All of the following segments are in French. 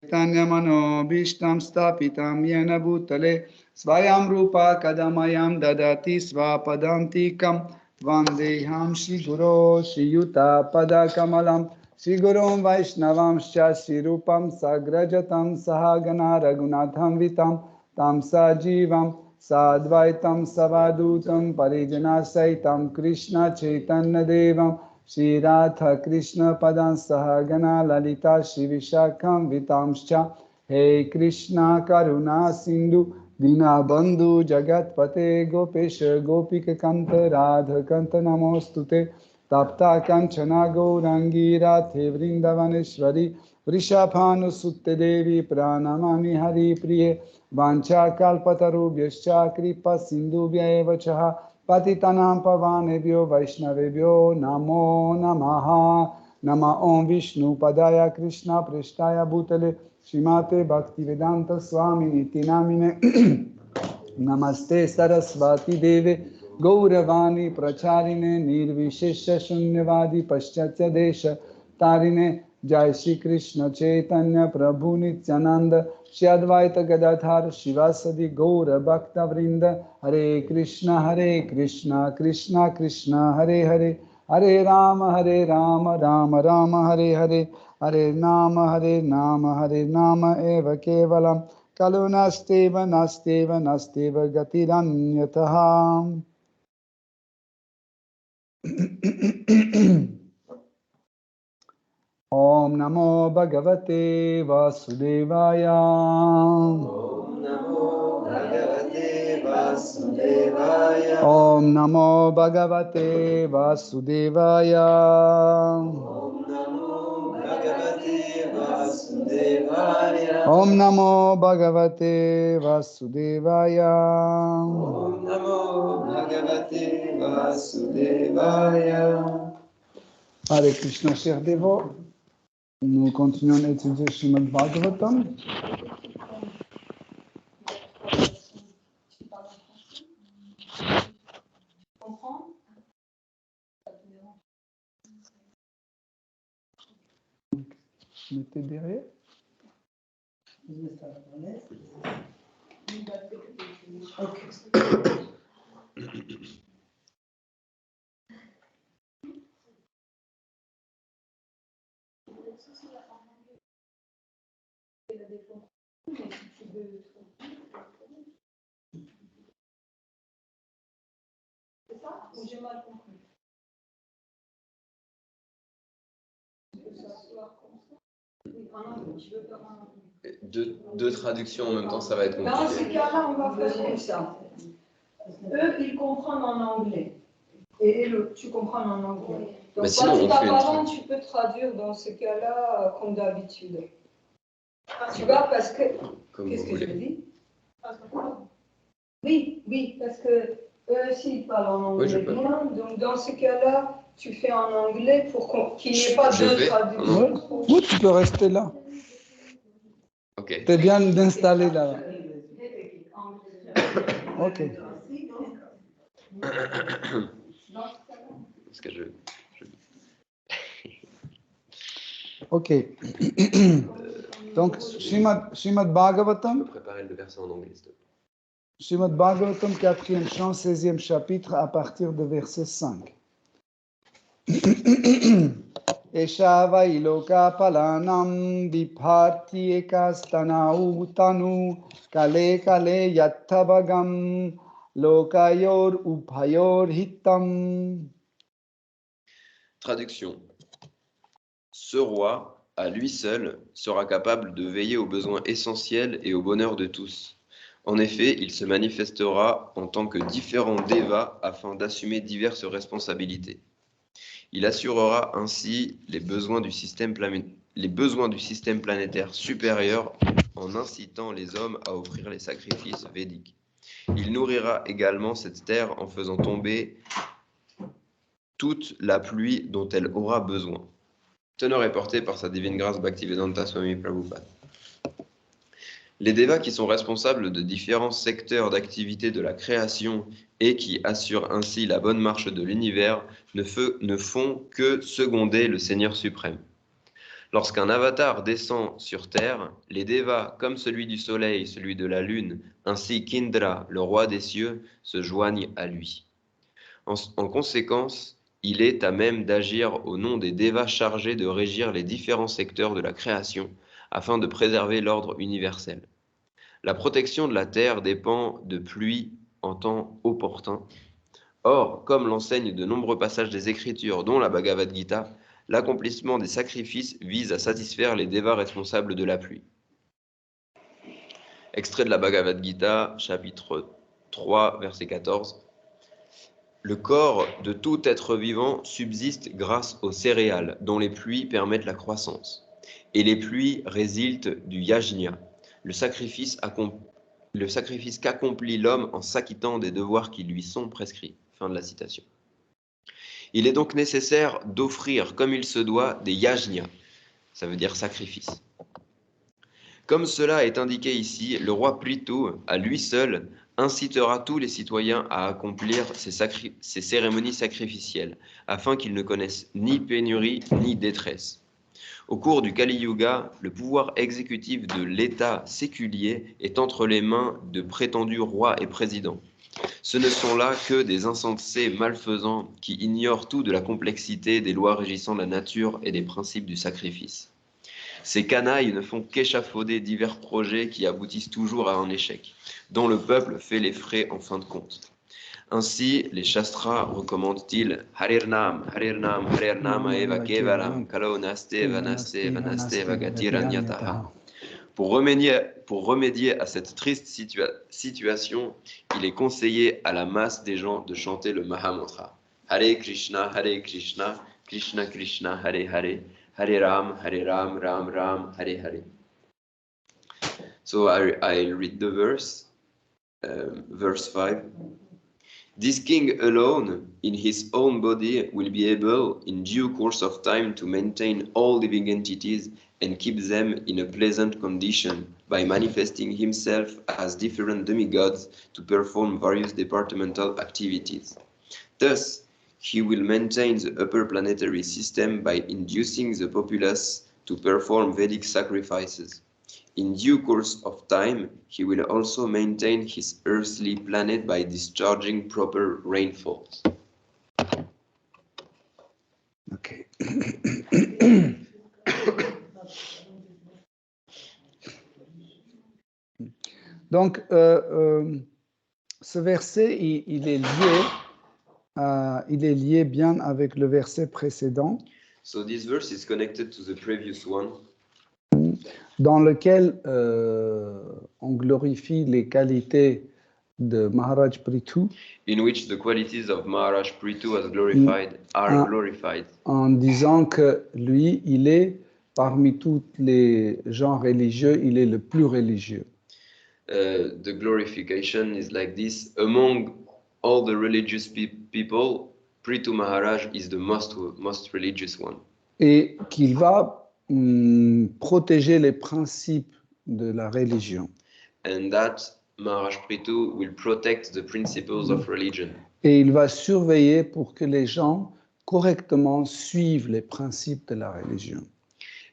Tanyamano Bhishtam Yena Bhutale Svayam Rupa Kadamayam Dadati Svapadantikam Vandeham Shri Guru Shri Yuta Pada Kamalam Shri Gurum Vaishnavamscha Shri Rupam Sagrajatam Sahagana Raghunatham Vitam Tam Sajivam Sadvaitam Savadutam Parijana Saitam Krishna Chaitanya Devam Shri Radha Krishna Padan Sahagana Lalita Shri Vishakam Vitamscha Hey Krishna Karuna Sindhu Dina Bandhu Jagat Pate Gopesha Gopika Kanta Radha Kanta Namostute Tapta Kanchana Gaurangi Radhe Vrindavaneshwari Vrishabhanu Sutte Devi Pranamami Hari Priye Vancha Kalpatarubhyascha Kripa Sindhubhya Eva Chaha Patitanam Pavanebhyo Vaishnavebhyo Namo Namaha Nama Om Vishnu Padaya Krishna Prishtaya Bhutale Shrimate Bhaktivedanta Swami Niti Namine Namaste Sarasvati Deve Gauravani Pracharine Nirvishesha Shunyavadi Paschatya Desha Tarine Jai Shri Krishna Chaitanya Prabhu Nityananda Shri Advaita Gadadhar Shivasadi Gaura Bhakta Vrinda Hare Krishna Krishna Krishna Hare Hare Hare Rama Rama Rama Hare Hare Hare Nama Eva Kevalam Kalunasteva Nasteva Gatiranyataha. Om Namo Bhagavate Vasudevaya. Om Namo Bhagavate Vasudevaya. Om Namo Bhagavate Vasudevaya. Om Namo Bhagavate Vasudevaya. Om Namo Bhagavate Vasudevaya. Om Namo Bhagavate Vasudevaya. Hare Krishna, chers dévots. Nous continuons à étudier Srimad Bhagavatam. Mettez derrière. C'est ça ou j'ai mal compris? Deux traductions en même temps, ça va être compliqué. Dans ces cas-là, on va faire comme ça. Eux, ils comprennent en anglais. Et tu comprends en anglais. Donc, mais sinon, on fait tu peux traduire dans ce cas-là comme d'habitude. Tu vois, parce que... Qu'est-ce que je dis? Oui, parce que eux aussi ils parlent en anglais bien. Donc, dans ce cas-là, tu fais en anglais pour qu'il n'y ait pas de traduction. Oui, tu peux rester là. Ok. T'es bien d'installer là. Ok. Parce que Ok. Donc, Srimad Bhagavatam. Je peux préparer le verset en anglais, s'il te plaît. Srimad Bhagavatam, 4e chant, 16e chapitre, à partir de verset 5. Esha vailoka palanam vibharti ekastanau tanu kale kale yattabagam lokayor uphayor hitam. Traduction. Ce roi, à lui seul, sera capable de veiller aux besoins essentiels et au bonheur de tous. En effet, il se manifestera en tant que différent Deva afin d'assumer diverses responsabilités. Il assurera ainsi les besoins du système planétaire supérieur en incitant les hommes à offrir les sacrifices védiques. Il nourrira également cette terre en faisant tomber toute la pluie dont elle aura besoin. Teneur est porté par sa divine grâce Bhaktivedanta Swami Prabhupada. Les Devas qui sont responsables de différents secteurs d'activité de la création et qui assurent ainsi la bonne marche de l'univers ne font que seconder le Seigneur suprême. Lorsqu'un avatar descend sur Terre, les Devas, comme celui du Soleil, celui de la Lune, ainsi qu'Indra, le roi des cieux, se joignent à lui. En conséquence, il est à même d'agir au nom des Devas chargés de régir les différents secteurs de la création, afin de préserver l'ordre universel. La protection de la terre dépend de pluie en temps opportun. Or, comme l'enseignent de nombreux passages des Écritures, dont la Bhagavad Gita, l'accomplissement des sacrifices vise à satisfaire les Devas responsables de la pluie. Extrait de la Bhagavad Gita, chapitre 3, verset 14. Le corps de tout être vivant subsiste grâce aux céréales, dont les pluies permettent la croissance. Et les pluies résultent du yajna, le sacrifice qu'accomplit l'homme en s'acquittant des devoirs qui lui sont prescrits. Fin de la citation. Il est donc nécessaire d'offrir comme il se doit des yajnas, ça veut dire sacrifice. Comme cela est indiqué ici, le roi Prithu, à lui seul, incitera tous les citoyens à accomplir ces cérémonies sacrificielles, afin qu'ils ne connaissent ni pénurie ni détresse. Au cours du Kali Yuga, le pouvoir exécutif de l'État séculier est entre les mains de prétendus rois et présidents. Ce ne sont là que des insensés malfaisants qui ignorent tout de la complexité des lois régissant la nature et des principes du sacrifice. Ces canailles ne font qu'échafauder divers projets qui aboutissent toujours à un échec, dont le peuple fait les frais en fin de compte. Ainsi, les Shastras recommandent-ils Harirnam, Harirnam, Harirnama eva kevalam, Kalo naste, Vanaste, Vanaste, Vagatiranyataha. Pour remédier à cette triste situation, il est conseillé à la masse des gens de chanter le Mahamantra. Hare Krishna, Krishna Krishna, Hare Hare, Hare Ram, Ram Ram, Hare Hare. So I'll read the verse, verse 5. This king alone, in his own body, will be able, in due course of time, to maintain all living entities and keep them in a pleasant condition by manifesting himself as different demigods to perform various departmental activities. Thus, he will maintain the upper planetary system by inducing the populace to perform Vedic sacrifices. In due course of time, he will also maintain his earthly planet by discharging proper rainfalls. Ok. Donc, ce verset, il est lié bien avec le verset précédent. So this verse is connected to the previous one. Dans lequel on glorifie les qualités de Maharaj Prithu. In which the qualities of Maharaj Prithu are glorified. En disant que lui, il est, parmi tous les gens religieux, il est le plus religieux. The glorification is like this. Among all the religious people, Prithu Maharaj is the most religious one. Et qu'il va protéger les principes de la religion. And that Maharaj Prithu will protect the principles of religion. Et il va surveiller pour que les gens correctement suivent les principes de la religion.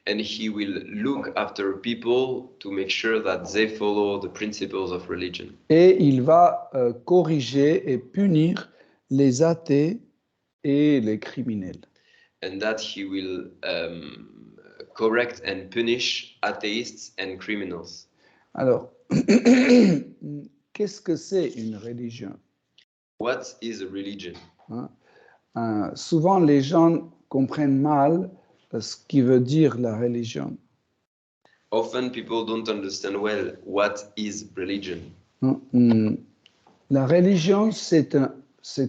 And he will look after people to make sure that they follow the principles of religion. Et il va corriger et punir les athées et les criminels. And that he will correct and punish atheists and criminals. Alors, qu'est-ce que c'est une religion? What is a religion? Souvent, les gens comprennent mal ce qui veut dire la religion. Often people don't understand well what is religion. La religion, c'est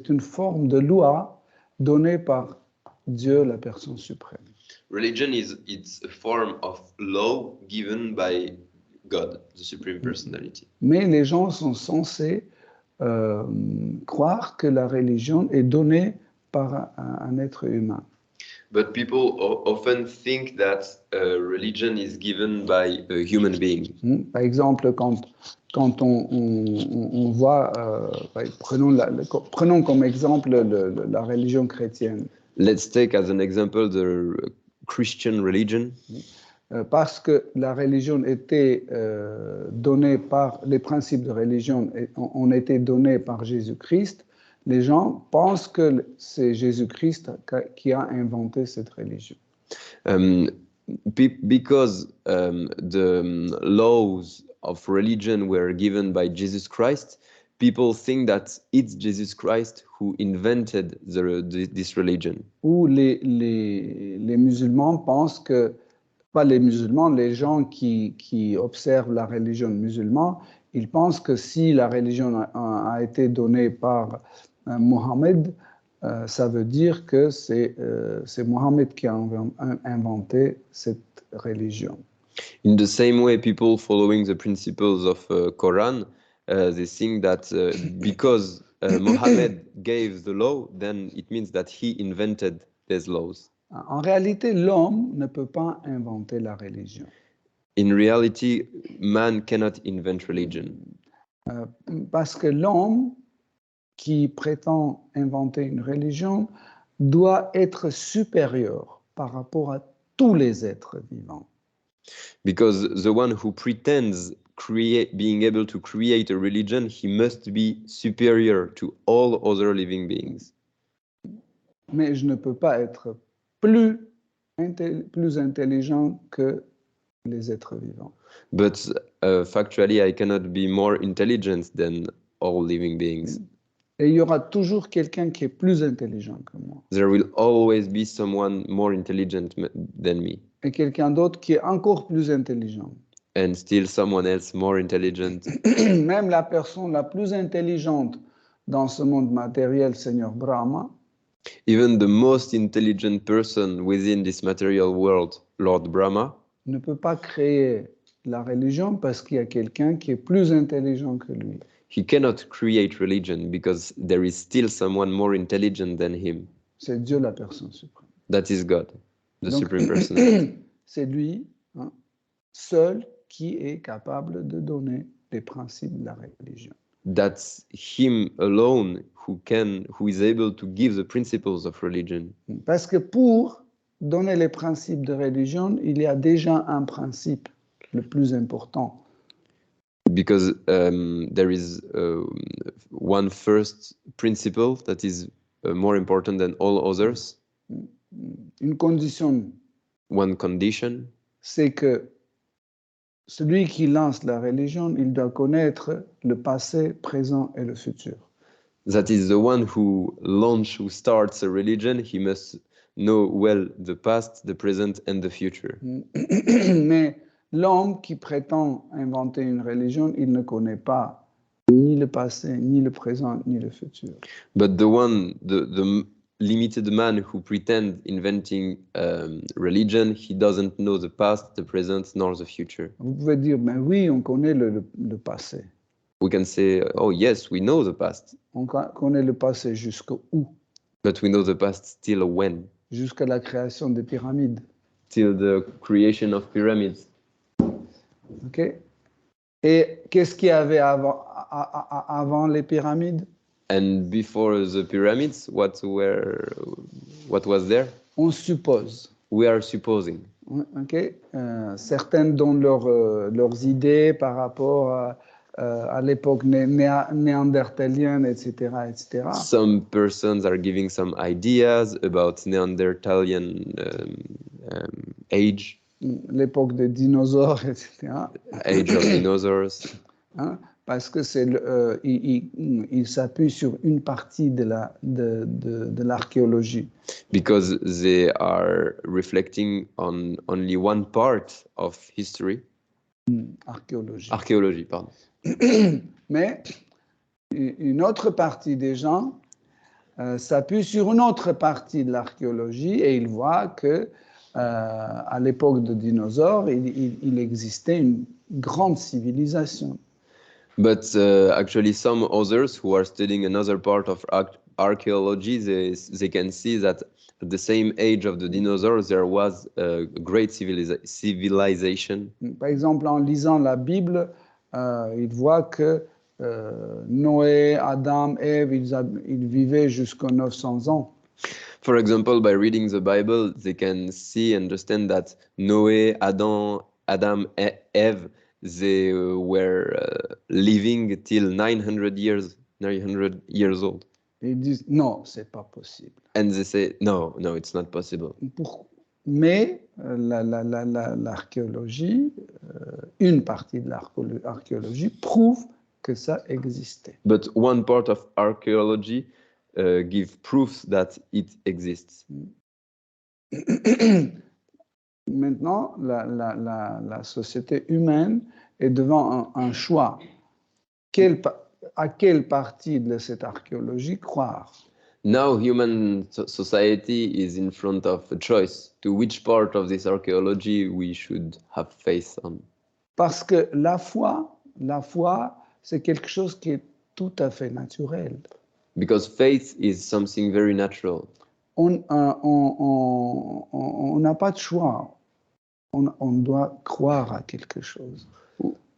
une forme de loi donnée par Dieu, la personne suprême. Religion it's a form of law given by God, the Supreme Personality. Mais les gens sont censés croire que la religion est donnée par un être humain. But people often think that religion is given by a human being. Par exemple, quand on voit, prenons comme exemple la religion chrétienne. Let's take as an example the Christian religion. Parce que la religion était donnée par, les principes de religion ont été donnés par Jésus-Christ, les gens pensent que c'est Jésus-Christ qui a inventé cette religion. Because the laws of religion were given by Jesus Christ, people think that it's Jesus Christ who invented this religion. Ou les musulmans pensent que, pas les musulmans, les gens qui observent la religion musulmane, ils pensent que si la religion a été donnée par Mohammed, ça veut dire que c'est Mohammed qui a inventé cette religion. In the same way, people following the principles of Quran, they think that because Mohammed gave the law, then it means that he invented these laws. En réalité, l'homme ne peut pas inventer la religion. In reality, man cannot invent religion. Parce que l'homme qui prétend inventer une religion doit être supérieur par rapport à tous les êtres vivants. Because the one who pretends being able to create a religion, he must be superior to all other living beings. Mais je ne peux pas être plus intelligent que les êtres vivants. But factually, I cannot be more intelligent than all living beings. Et il y aura toujours quelqu'un qui est plus intelligent que moi. There will always be someone more intelligent than me. Et quelqu'un d'autre qui est encore plus intelligent. And still someone else more intelligent. Même la personne la plus intelligente dans ce monde matériel, Seigneur Brahma, even the most intelligent person within this material world, Lord Brahma, ne peut pas créer la religion parce qu'il y a quelqu'un qui est plus intelligent que lui. He cannot create religion because there is still someone more intelligent than him. C'est Dieu la personne suprême. That is God, the Donc, supreme person. C'est lui, seul, qui est capable de donner les principes de la religion. That's him alone who is able to give the principles of religion. Parce que pour donner les principes de religion, il y a déjà un principe le plus important. Because there is one first principle that is more important than all others. Une condition. One condition. C'est que celui qui lance la religion, il doit connaître le passé, présent et le futur. That is the one who starts a religion, he must know well the past, the present and the future. Mais l'homme qui prétend inventer une religion, il ne connaît pas ni le passé, ni le présent, ni le futur. But the limited man who pretends inventing religion, he doesn't know the past, the present, nor the future. Vous pouvez dire, mais oui, on connaît le passé. We can say, oh yes, we know the past. On connaît le passé jusqu'où? But we know the past till when? Jusqu'à la création des pyramides. Till the creation of pyramids. Ok. Et qu'est-ce qu'il y avait avant les pyramides? And before the pyramids, what was there? On suppose. We are supposing. Ok. Certains donnent leurs idées par rapport à l'époque néandertalienne, etc., etc. Some persons are giving some ideas about Neanderthalian age. L'époque des dinosaures, etc. Age of dinosaurs. Hein? Parce que il s'appuie sur une partie de l'archéologie. Because they are reflecting on only one part of history. Archéologie, pardon. Mais une autre partie des gens s'appuie sur une autre partie de l'archéologie et ils voient que à l'époque des dinosaures, il existait une grande civilisation. But actually, some others who are studying another part of archaeology, they can see that at the same age of the dinosaurs, there was a great civilization. Par exemple, en lisant la Bible, ils voient que Noé, Adam, Ève, ils vivaient jusqu'à 900 ans. For example, by reading the Bible, they can see, understand that Noé, Adam, Eve, they were living till 900 years old. Et ils disent non, c'est pas possible. And they say, no, it's not possible. Mais l'archéologie, une partie de l'archéologie prouve que ça existait. But one part of archaeology give proofs that it exists. Maintenant, la société humaine est devant un choix. À quelle partie de cette archéologie croire? Now human society is in front of a choice to which part of this archaeology we should have faith on. Parce que la foi, c'est quelque chose qui est tout à fait naturel. Because faith is something very natural. On n'a pas de choix. On doit croire à quelque chose.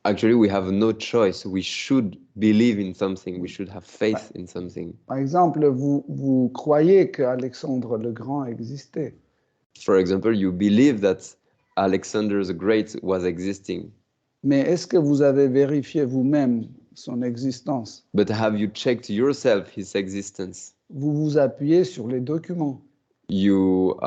Actually, we have no choice. We should believe in something. We should have faith in something. Par exemple, vous croyez qu'Alexandre le Grand existait. For example, you believe that Alexander the Great was existing. Mais est-ce que vous avez vérifié vous-même son existence? But have you checked yourself his existence? Vous vous appuyez sur les documents. Your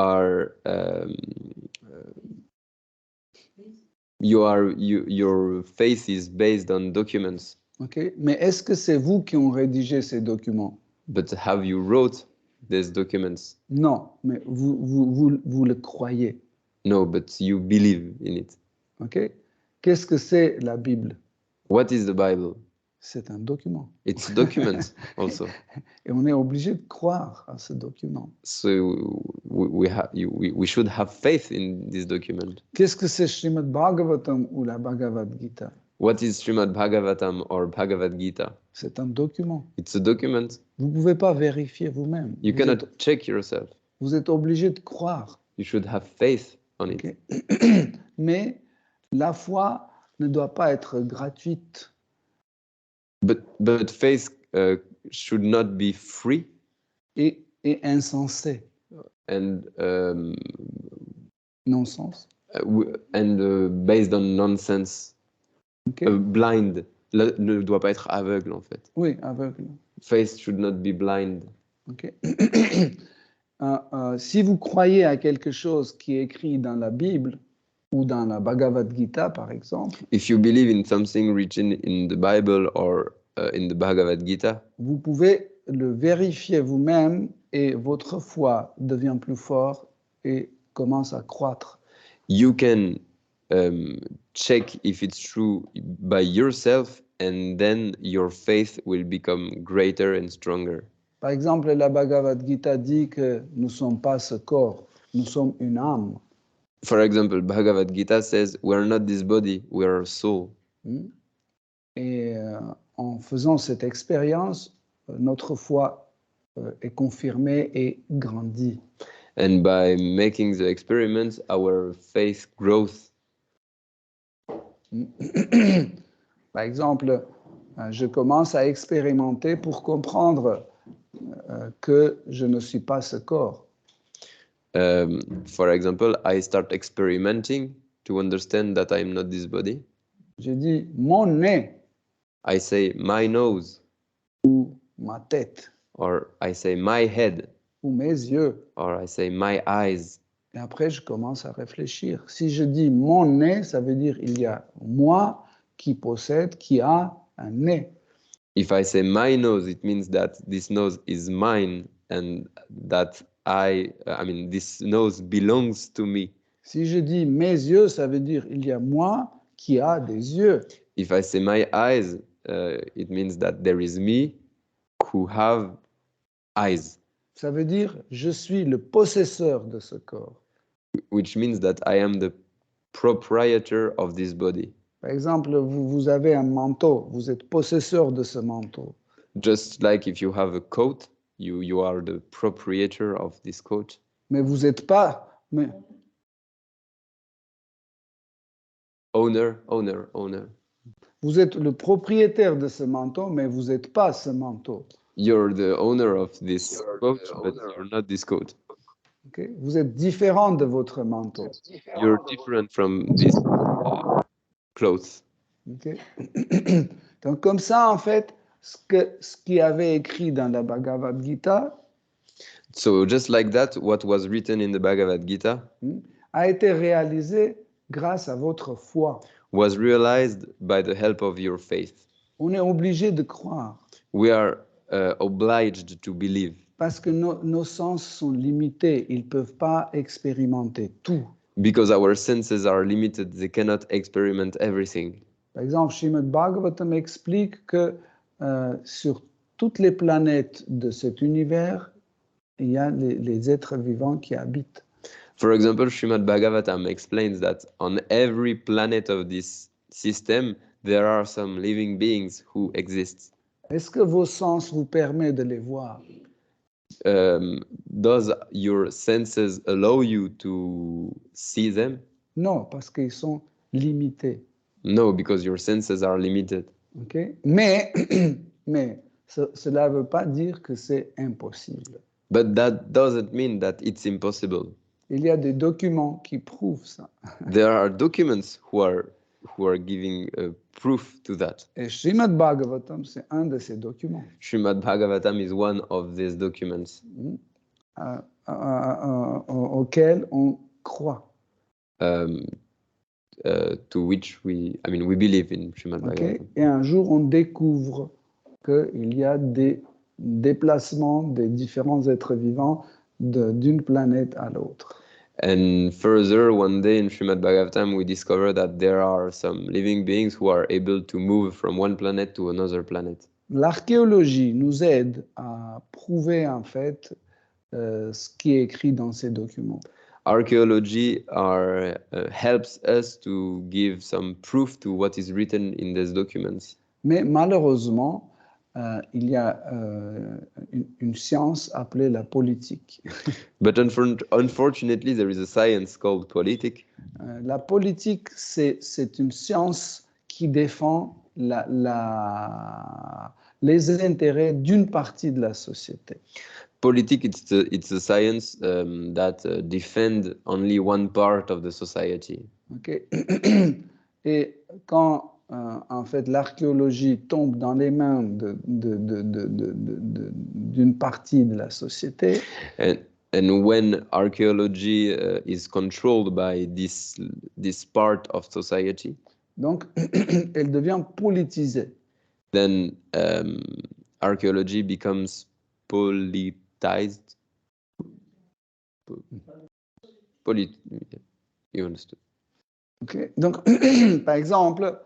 faith is based on documents. Okay? Mais est-ce que c'est vous qui ont rédigé ces documents? But have you wrote these documents? Non, mais vous le croyez. No, but you believe in it. Okay? Qu'est-ce que c'est la Bible? What is the Bible? C'est un document. It's a document also. Et on est obligé de croire à ce document. So we should have faith in this document. Qu'est-ce que c'est Srimad Bhagavatam ou la Bhagavad Gita? What is Srimad Bhagavatam or Bhagavad Gita? C'est un document. It's a document. Vous ne pouvez pas vérifier vous-même. You cannot check yourself. Vous êtes obligé de croire. You should have faith on it. Okay? Mais la foi ne doit pas être gratuite. But faith should not be free et insensée. And non-sens. And based on nonsense. Okay. Blind. Ne doit pas être aveugle en fait. Oui, aveugle. Faith should not be blind. Okay. Si vous croyez à quelque chose qui est écrit dans la Bible ou dans la Bhagavad Gita, par exemple, if you believe in something written in the Bible or in the Bhagavad Gita, vous pouvez le vérifier vous-même et votre foi devient plus forte et commence à croître. You can check if it's true by yourself, and then your faith will become greater and stronger. Par exemple, la Bhagavad Gita dit que nous ne sommes pas ce corps, nous sommes une âme. For example, Bhagavad Gita says, we are not this body, we are a soul. Et en faisant cette expérience, notre foi est confirmée et grandit. And by making the experiments, our faith grows. Par exemple, je commence à expérimenter pour comprendre que je ne suis pas ce corps. For example, I start experimenting to understand that I am not this body. Je dis mon nez. I say my nose. Ou ma tête. Or I say my head. Ou mes yeux. Or I say my eyes. Et après, je commence à réfléchir. Si je dis mon nez, ça veut dire il y a moi qui possède, qui a un nez. If I say my nose, it means that this nose is mine and that this nose belongs to me. Si je dis mes yeux, ça veut dire il y a moi qui a des yeux. If I say my eyes, it means that there is me who have eyes. Ça veut dire je suis le possesseur de ce corps. Which means that I am the proprietor of this body. Par exemple, vous avez un manteau, vous êtes possesseur de ce manteau. Just like if you have a coat, you are the proprietor of this coat. Mais vous n'êtes pas... Mais... Owner. Vous êtes le propriétaire de ce manteau, mais vous n'êtes pas ce manteau. You're the owner of this coat, but you're not this coat. Okay? Vous êtes différent de votre manteau. You're different from these clothes. Okay? Donc, comme ça, en fait, ce qui avait écrit dans la Bhagavad Gita So just like that, what was written in the Bhagavad Gita a été réalisé grâce à votre foi. was realized by the help of your faith. On est obligé de croire. We are obliged to believe. Parce que nos sens sont limités, ils ne peuvent pas expérimenter tout. Because our senses are limited, they cannot experiment everything. Par exemple, Srimad Bhagavatam explique que sur toutes les planètes de cet univers, il y a les êtres vivants qui habitent. For example, Srimad Bhagavatam explains that on every planet of this system, there are some living beings who exist. Est-ce que vos sens vous permettent de les voir? Does your senses allow you to see them? Non, parce qu'ils sont limités. No, because your senses are limited. Okay? Mais cela ne veut pas dire que c'est impossible. But that doesn't mean that it's impossible. Il y a des documents qui prouvent ça. There are documents who are giving proof to that. Et Srimad Bhagavatam, c'est un de ces documents. Srimad Bhagavatam is one of these documents. Auquel on croit. To which we believe in Srimad Bhagavatam. Et un jour, on découvre qu'il y a des déplacements des différents êtres vivants d'une planète à l'autre. And further, one day in Srimad Bhagavatam, we discover that there are some living beings who are able to move from one planet to another planet. L'archéologie nous aide à prouver en fait ce qui est écrit dans ces documents. Archaeology helps us to give some proof to what is written in these documents. Mais malheureusement, il y a une science appelée la politique. But unfortunately, there is a science called politics. La politique, c'est une science qui défend les intérêts d'une partie de la société. Politics, it's a science that defends only one part of the society. Okay. Et quand en fait l'archéologie tombe dans les mains d'une partie de la société, and when archaeology is controlled by this part of society, donc elle devient politisée. Then archaeology becomes politicized. You understood. Okay. Donc, par exemple,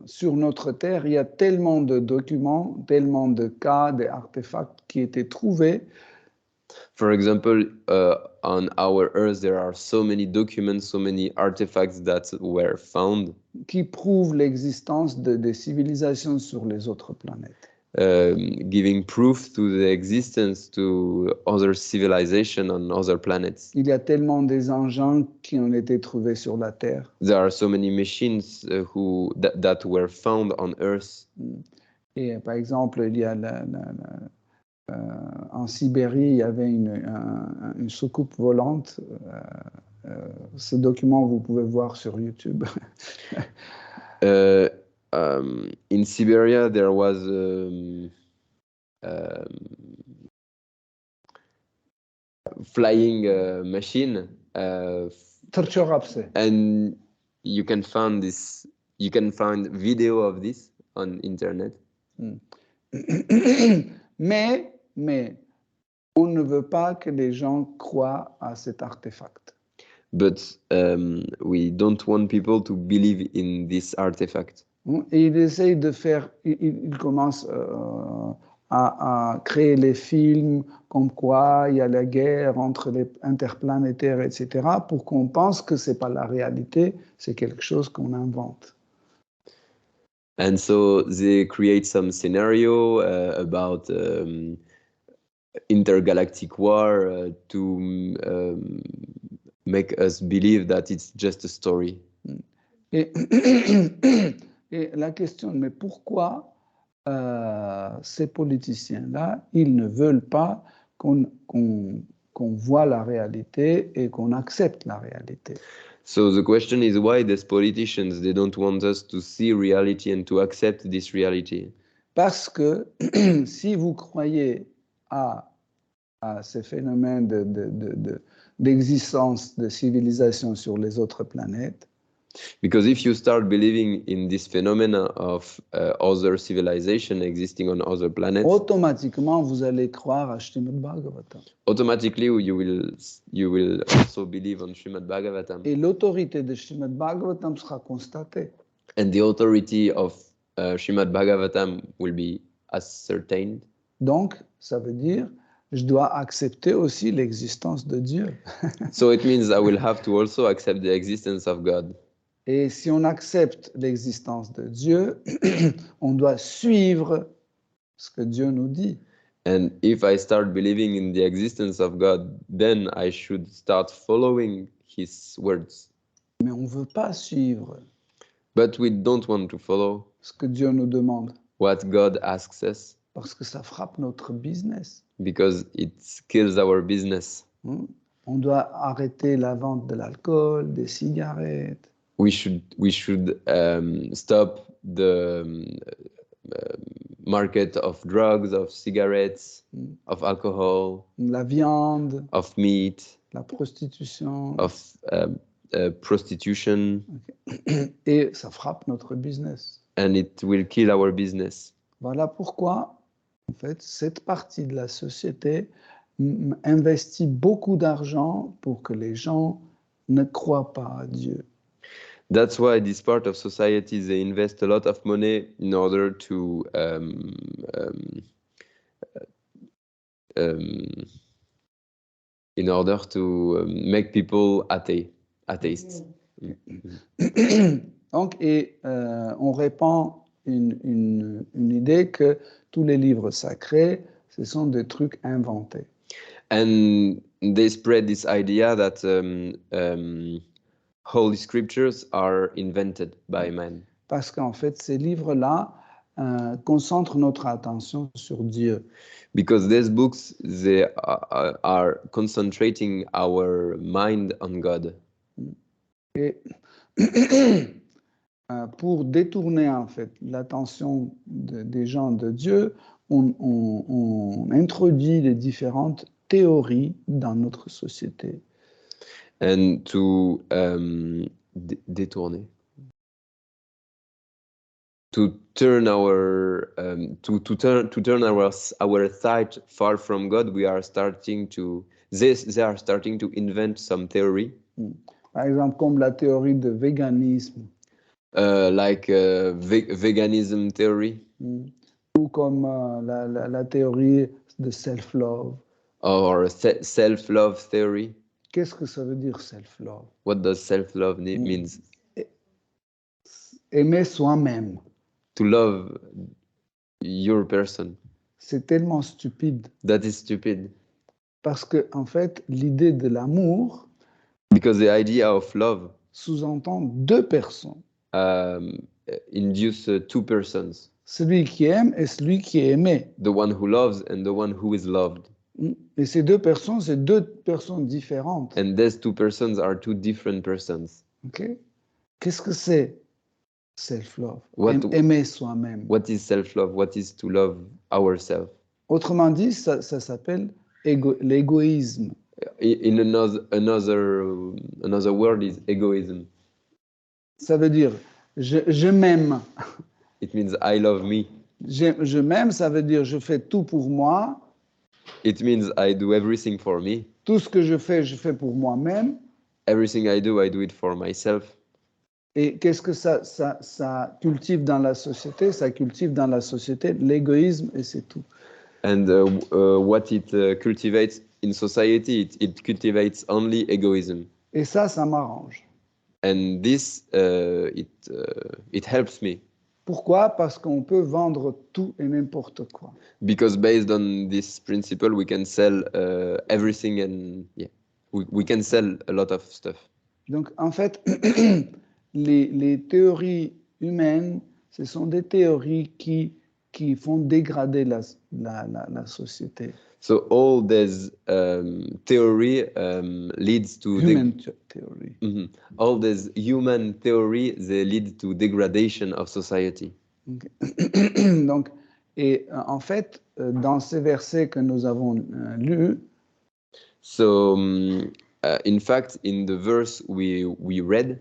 sur notre Terre, il y a tellement de documents, tellement de cas, d'artefacts qui étaient trouvés. For example, on our Earth, there are so many documents, so many artifacts that were found. Qui prouvent l'existence des civilisations sur les autres planètes. Giving proof to the existence to other civilizations on other planets. Il y a tellement des engins qui ont été trouvés sur la Terre. There are so many machines that were found on Earth. Et par exemple, il y a en Sibérie, il y avait une soucoupe volante. Ce document, vous pouvez voir sur YouTube. In Siberia, there was flying machine. And you can find video of this on internet. Mais on ne veut pas que les gens croient à cet artefact. But we don't want people to believe in this artifact. Et il essaye de faire, il commence à créer les films comme quoi il y a la guerre entre les interplanétaires, etc., pour qu'on pense que c'est pas la réalité, c'est quelque chose qu'on invente. And so they create some scenario about intergalactic war to make us believe that it's just a story. Et la question, mais pourquoi ces politiciens-là, ils ne veulent pas qu'on qu'on voit la réalité et qu'on accepte la réalité. So the question is why these politicians, they don't want us to see reality and to accept this reality. Parce que si vous croyez à ces phénomènes d'existence de civilisation sur les autres planètes, Because if you start believing in this phenomena of other civilization existing on other planets, automatiquement vous allez croire à Srimad Bhagavatam. automatically you will also believe on Srimad Bhagavatam. Et l'autorité de Srimad Bhagavatam sera constatée. And the authority of Srimad Bhagavatam will be ascertained. Donc, ça veut dire, je dois accepter aussi l'existence de Dieu. So it means I will have to also accept the existence of God. Et si on accepte l'existence de Dieu, on doit suivre ce que Dieu nous dit. And if I start believing in the existence of God, then I should start following His words. Mais on ne veut pas suivre But we don't want to follow ce que Dieu nous demande, what God asks us parce que ça frappe notre business. because it kills our business. On doit arrêter la vente de l'alcool, des cigarettes. We should stop the market of drugs, of cigarettes, of alcohol, La viande, of meat, la prostitution. of prostitution, Et ça frappe notre business. and it will kill our business. Voilà pourquoi, en fait, cette partie de la société investit beaucoup d'argent pour que les gens ne croient pas à Dieu. That's why this part of society, they invest a lot of money in order to make people atheists. Donc, on répand une idée que tous les livres sacrés, ce sont des trucs inventés. And they spread this idea that Holy Scriptures are invented by man. Parce qu'en fait, ces livres-là concentrent notre attention sur Dieu. Because these books, they are concentrating our mind on God. Et pour détourner en fait l'attention des gens de Dieu, on introduit les différentes théories dans notre société. And to détourner, to turn our our sight far from God, they are starting to invent some theory. Par exemple, comme la théorie de véganisme. Like veganism theory. Ou comme la théorie de self-love. Or self-love theory. Qu'est-ce que ça veut dire self-love? What does self-love means? Aimer soi-même. To love your person. C'est tellement stupide. That is stupid. Parce que en fait, l'idée de l'amour, because the idea of love sous-entend deux personnes. Induce two persons. Celui qui aime et celui qui est aimé. The one who loves and the one who is loved. Et ces deux personnes, c'est deux personnes différentes. And these two persons are two different persons. Okay? Qu'est-ce que c'est self-love? Aimer soi-même. What is self-love? What is to love ourselves? Autrement dit, ça s'appelle l'égoïsme. In another word is egoism. Ça veut dire je m'aime. It means I love me. Je m'aime, ça veut dire je fais tout pour moi. It means I do everything for me. Tout ce que je fais pour moi-même. Everything I do it for myself. Et qu'est-ce que ça cultive dans la société? Ça cultive dans la société l'égoïsme et c'est tout. And what it cultivates in society, it cultivates only egoism. Et ça m'arrange. And this, it helps me. Pourquoi? Parce qu'on peut vendre tout et n'importe quoi. Because based on this principle, we can sell everything and we can sell a lot of stuff. Donc en fait, les théories humaines, ce sont des théories qui qui font dégrader la société. So all this theory leads to Human theory. all this human theory, they lead to degradation of society. Okay. Donc, et en fait, dans ces versets que nous avons lus, so in fact, in the verse we read,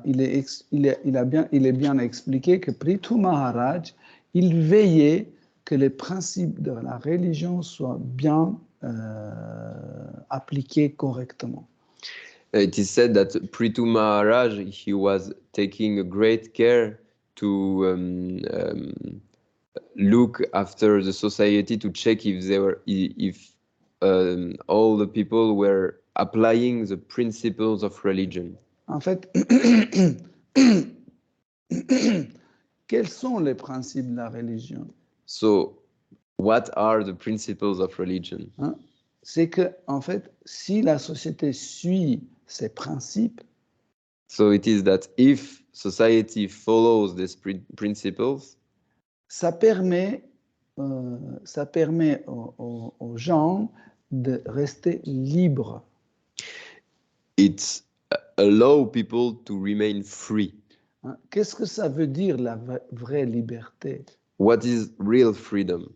il est bien expliqué que Prithu Maharaj, il veillait que les principes de la religion soient bien appliqués correctement. It is said that Prithu Maharaj, he was taking a great care to look after the society, to check if all the people were applying the principles of religion. En fait, quels sont les principes de la religion? So, what are the principles of religion? C'est que, en fait, si la société suit ces principes, so it is that if society follows these principles, ça permet aux gens de rester libres. It allows people to remain free. Qu'est-ce que ça veut dire la vraie liberté? What is real freedom?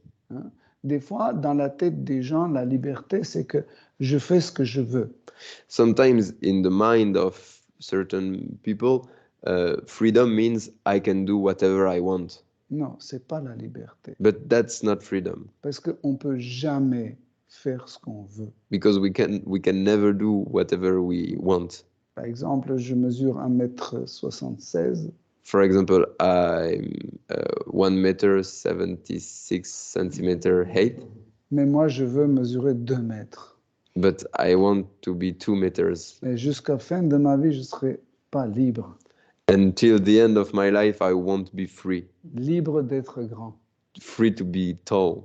Des fois, dans la tête des gens, la liberté, c'est que je fais ce que je veux. Sometimes in the mind of certain people, freedom means I can do whatever I want. Non, c'est pas la liberté. But that's not freedom. Parce qu'on peut jamais faire ce qu'on veut. Because we can never do whatever we want. Par exemple, je mesure 1,76 m. For example, I'm 1,76 m height. Mais moi, je veux mesurer 2 mètres. But I want to be 2 meters. Et jusqu'à la fin de ma vie, je ne serai pas libre. Until the end of my life, I won't be free. Libre d'être grand. Free to be tall.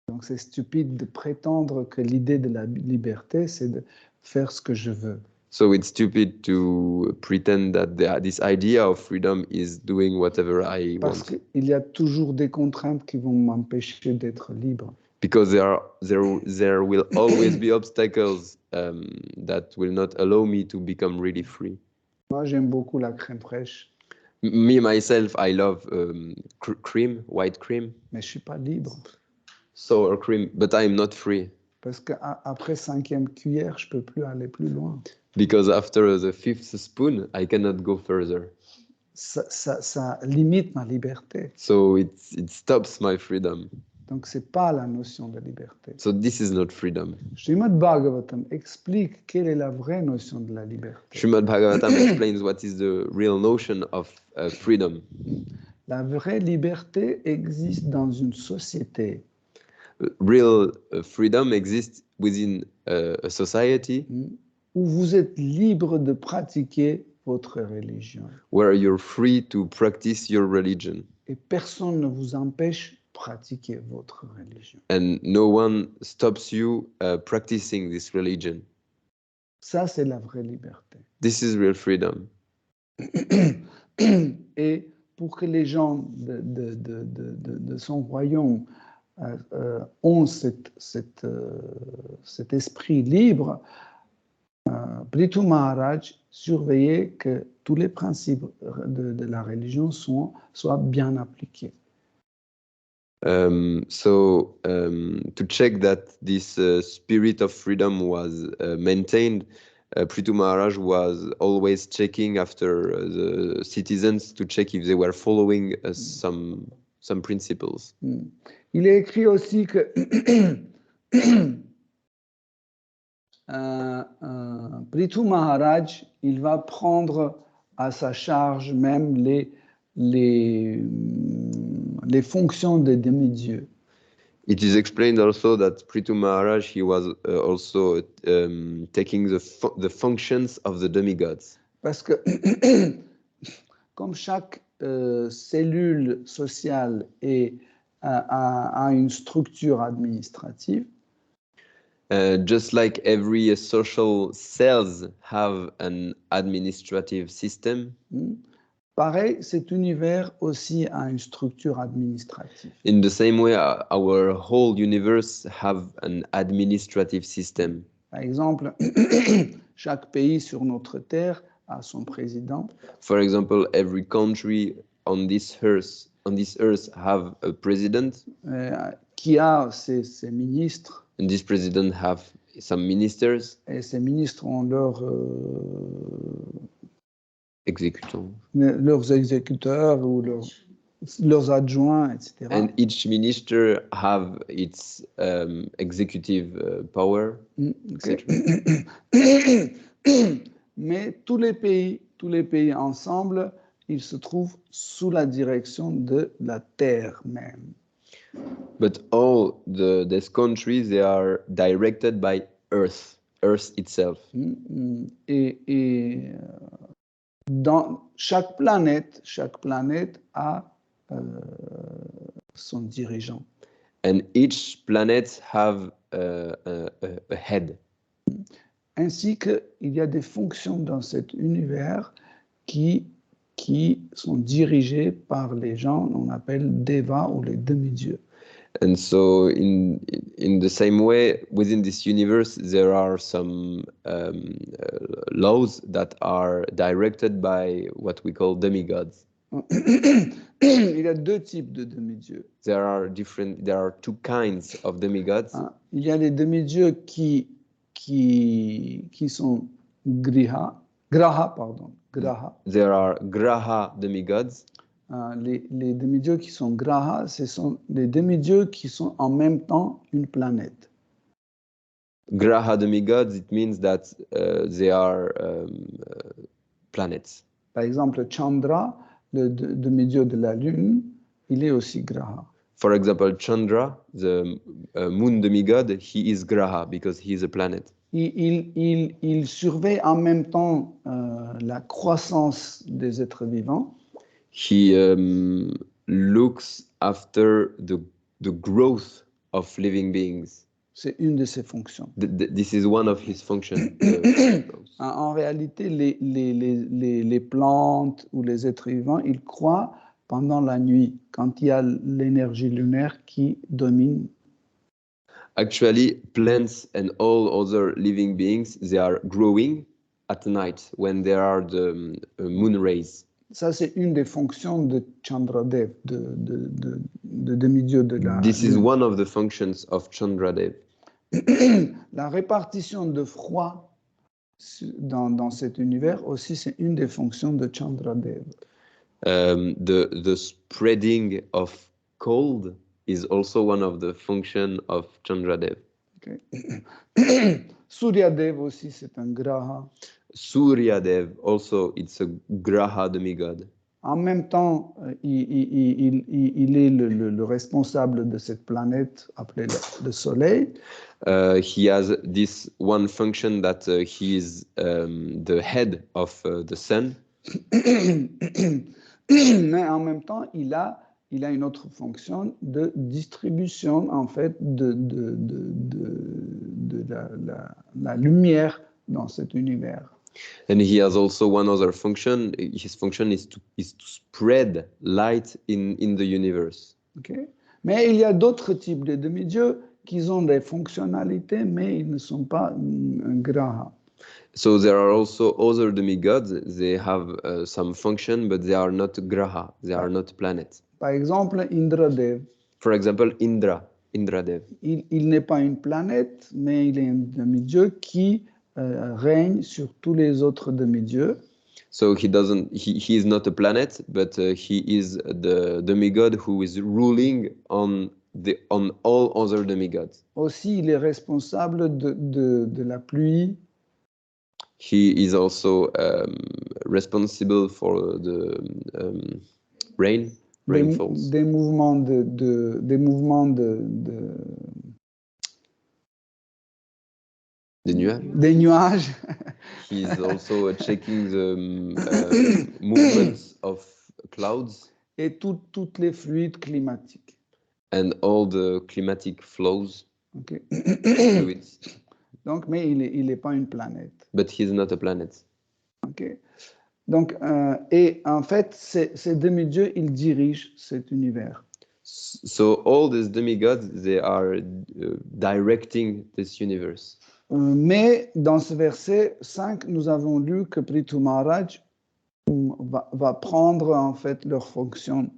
Donc c'est stupide de prétendre que l'idée de la liberté, c'est de faire ce que je veux. So it's stupid to pretend that this idea of freedom is doing whatever I Parce want. qu'il y a toujours des contraintes qui vont m'empêcher d'être libre. Because there will always be obstacles that will not allow me to become really free. Moi, j'aime beaucoup la crème fraîche. Me, myself, I love cream, white cream. Mais je ne suis pas libre. Sour cream, but I'm not free. Parce qu'après 5e cuillère, je ne peux plus aller plus loin. Because after the 5th spoon, I cannot go further. Ça limite ma liberté. So it stops my freedom. Donc, ce n'est pas la notion de liberté. So this is not freedom. Srimad Bhagavatam explique quelle est la vraie notion de la liberté. Srimad Bhagavatam explains what is the real notion of freedom. La vraie liberté existe dans une société. Real freedom exists within a society où vous êtes libre de pratiquer votre religion. Where you're free to practice your religion. Et personne ne vous empêche de pratiquer votre religion. And no one stops you practicing this religion. Ça, c'est la vraie liberté. This is real freedom. Et pour que les gens de son royaume ont cet esprit libre, Prithu Maharaj surveillait que tous les principes de la religion soient bien appliqués. To check that this spirit of freedom was maintained, Prithu Maharaj was always checking after the citizens to check if they were following some principles. Il est écrit aussi que Prithu Maharaj, il va prendre à sa charge même les fonctions des demi-dieux. It is explained also that Prithu Maharaj, he was also taking the functions of the demigods. Parce que comme chaque cellule sociale a une structure administrative, just like every social cells have an administrative system, Pareil, cet univers aussi a une structure administrative. In the same way, our whole universe have an administrative system. Par exemple, chaque pays sur notre terre a son président. For example, every country on this earth have a president. Qui a ses ministres. And this president have some ministers. Et ces ministres ont leurs exécuteurs ou leurs adjoints, etc. And each minister have its executive power. Okay. Mais tous les pays ensemble, ils se trouvent sous la direction de la terre même. But all these countries, they are directed by Earth itself. Et dans chaque planète a son dirigeant. And each planet have a head. Ainsi qu'il y a des fonctions dans cet univers qui sont dirigées par les gens qu'on appelle Deva ou les demi-dieux. And so in the same way, within this universe, there are some laws that are directed by what we call demigods. Il y a deux types de demi-dieux. There are two kinds of demigods. Il y a les demi-dieux qui sont Graha. There are Graha demigods. Les demi-dieux qui sont Graha, ce sont les demi-dieux qui sont en même temps une planète. Graha demigods, it means that they are planets. Par exemple, Chandra, le demi-dieu de la Lune, il est aussi Graha. For example, Chandra, the moon demigod, he is Graha because he is a planet. Il surveille en même temps la croissance des êtres vivants. He looks after the growth of living beings. C'est une de ses fonctions. This is one of his functions. En réalité, les plantes ou les êtres vivants, ils croient pendant la nuit, quand il y a l'énergie lunaire qui domine. Actually, plants and all other living beings, they are growing at night when there are the moon rays. Ça, c'est une des fonctions de Chandradev, de demi-dieu de la... This is one of the functions of Chandradev. La répartition de froid dans cet univers aussi, c'est une des fonctions de Chandradev. The spreading of cold is also one of the functions of Chandradev. Okay. Suryadev aussi, c'est un graha. Suryadev, also, it's a Graha demigod. En même temps, il est le responsable de cette planète appelée le Soleil. He has this one function that he is the head of the sun. Mais en même temps, il a une autre fonction de distribution, en fait, de la lumière dans cet univers. And he has also one other function. His function is to spread light in the universe. Okay. Mais il y a d'autres types de demi-dieux qui ont des fonctionnalités, mais ils ne sont pas un graha. So there are also other demigods. They have some function, but they are not graha. They are not planets. Par exemple, Indradev. For example, Indradev. Il n'est pas une planète, mais il est un demi-dieu qui règne sur tous les autres demi-dieux. So he is not a planet, but he is the demigod who is ruling on all other demigods. Aussi, il est responsable de la pluie. He is also responsible for the rainfalls. Des mouvements Des nuages. Des nuages. He is also checking the movements of clouds. Et toutes les fluides climatiques. And all the climatic flows. Okay. Fluids. Donc, mais il est pas une planète. But he is not a planet. Okay. Donc, et en fait, ces demi-dieux, ils dirigent cet univers. So all these demigods, they are directing this universe. Mais dans ce verset 5, nous avons lu que Prithu Maharaj va prendre en fait leur fonction.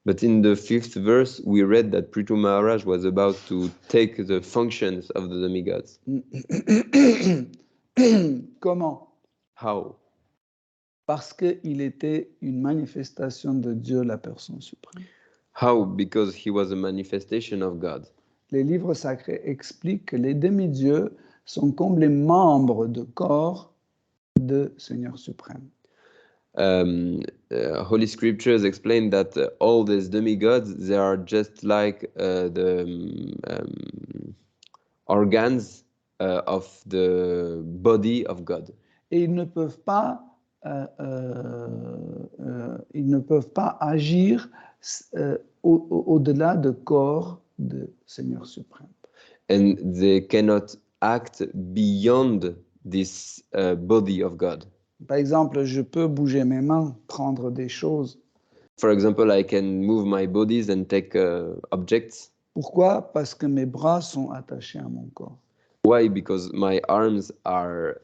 But in the 5th verse, we read that Prithu Maharaj was about to take the functions of the demigods. Comment? How? Parce qu'il était une manifestation de Dieu, la personne suprême. How? Because he was a manifestation of God. Les livres sacrés expliquent que les demi-dieux sont comme les membres de corps de Seigneur suprême. Holy Scriptures explain that all these demigods, they are just like the organs of the body of God. Et ils ne peuvent pas agir au-delà du corps de Seigneur suprême. And they cannot act beyond this body of God. Par exemple, je peux bouger mes mains, prendre des choses. For example, I can move my bodies and take objects. Pourquoi? Parce que mes bras sont attachés à mon corps. Why? Because my arms are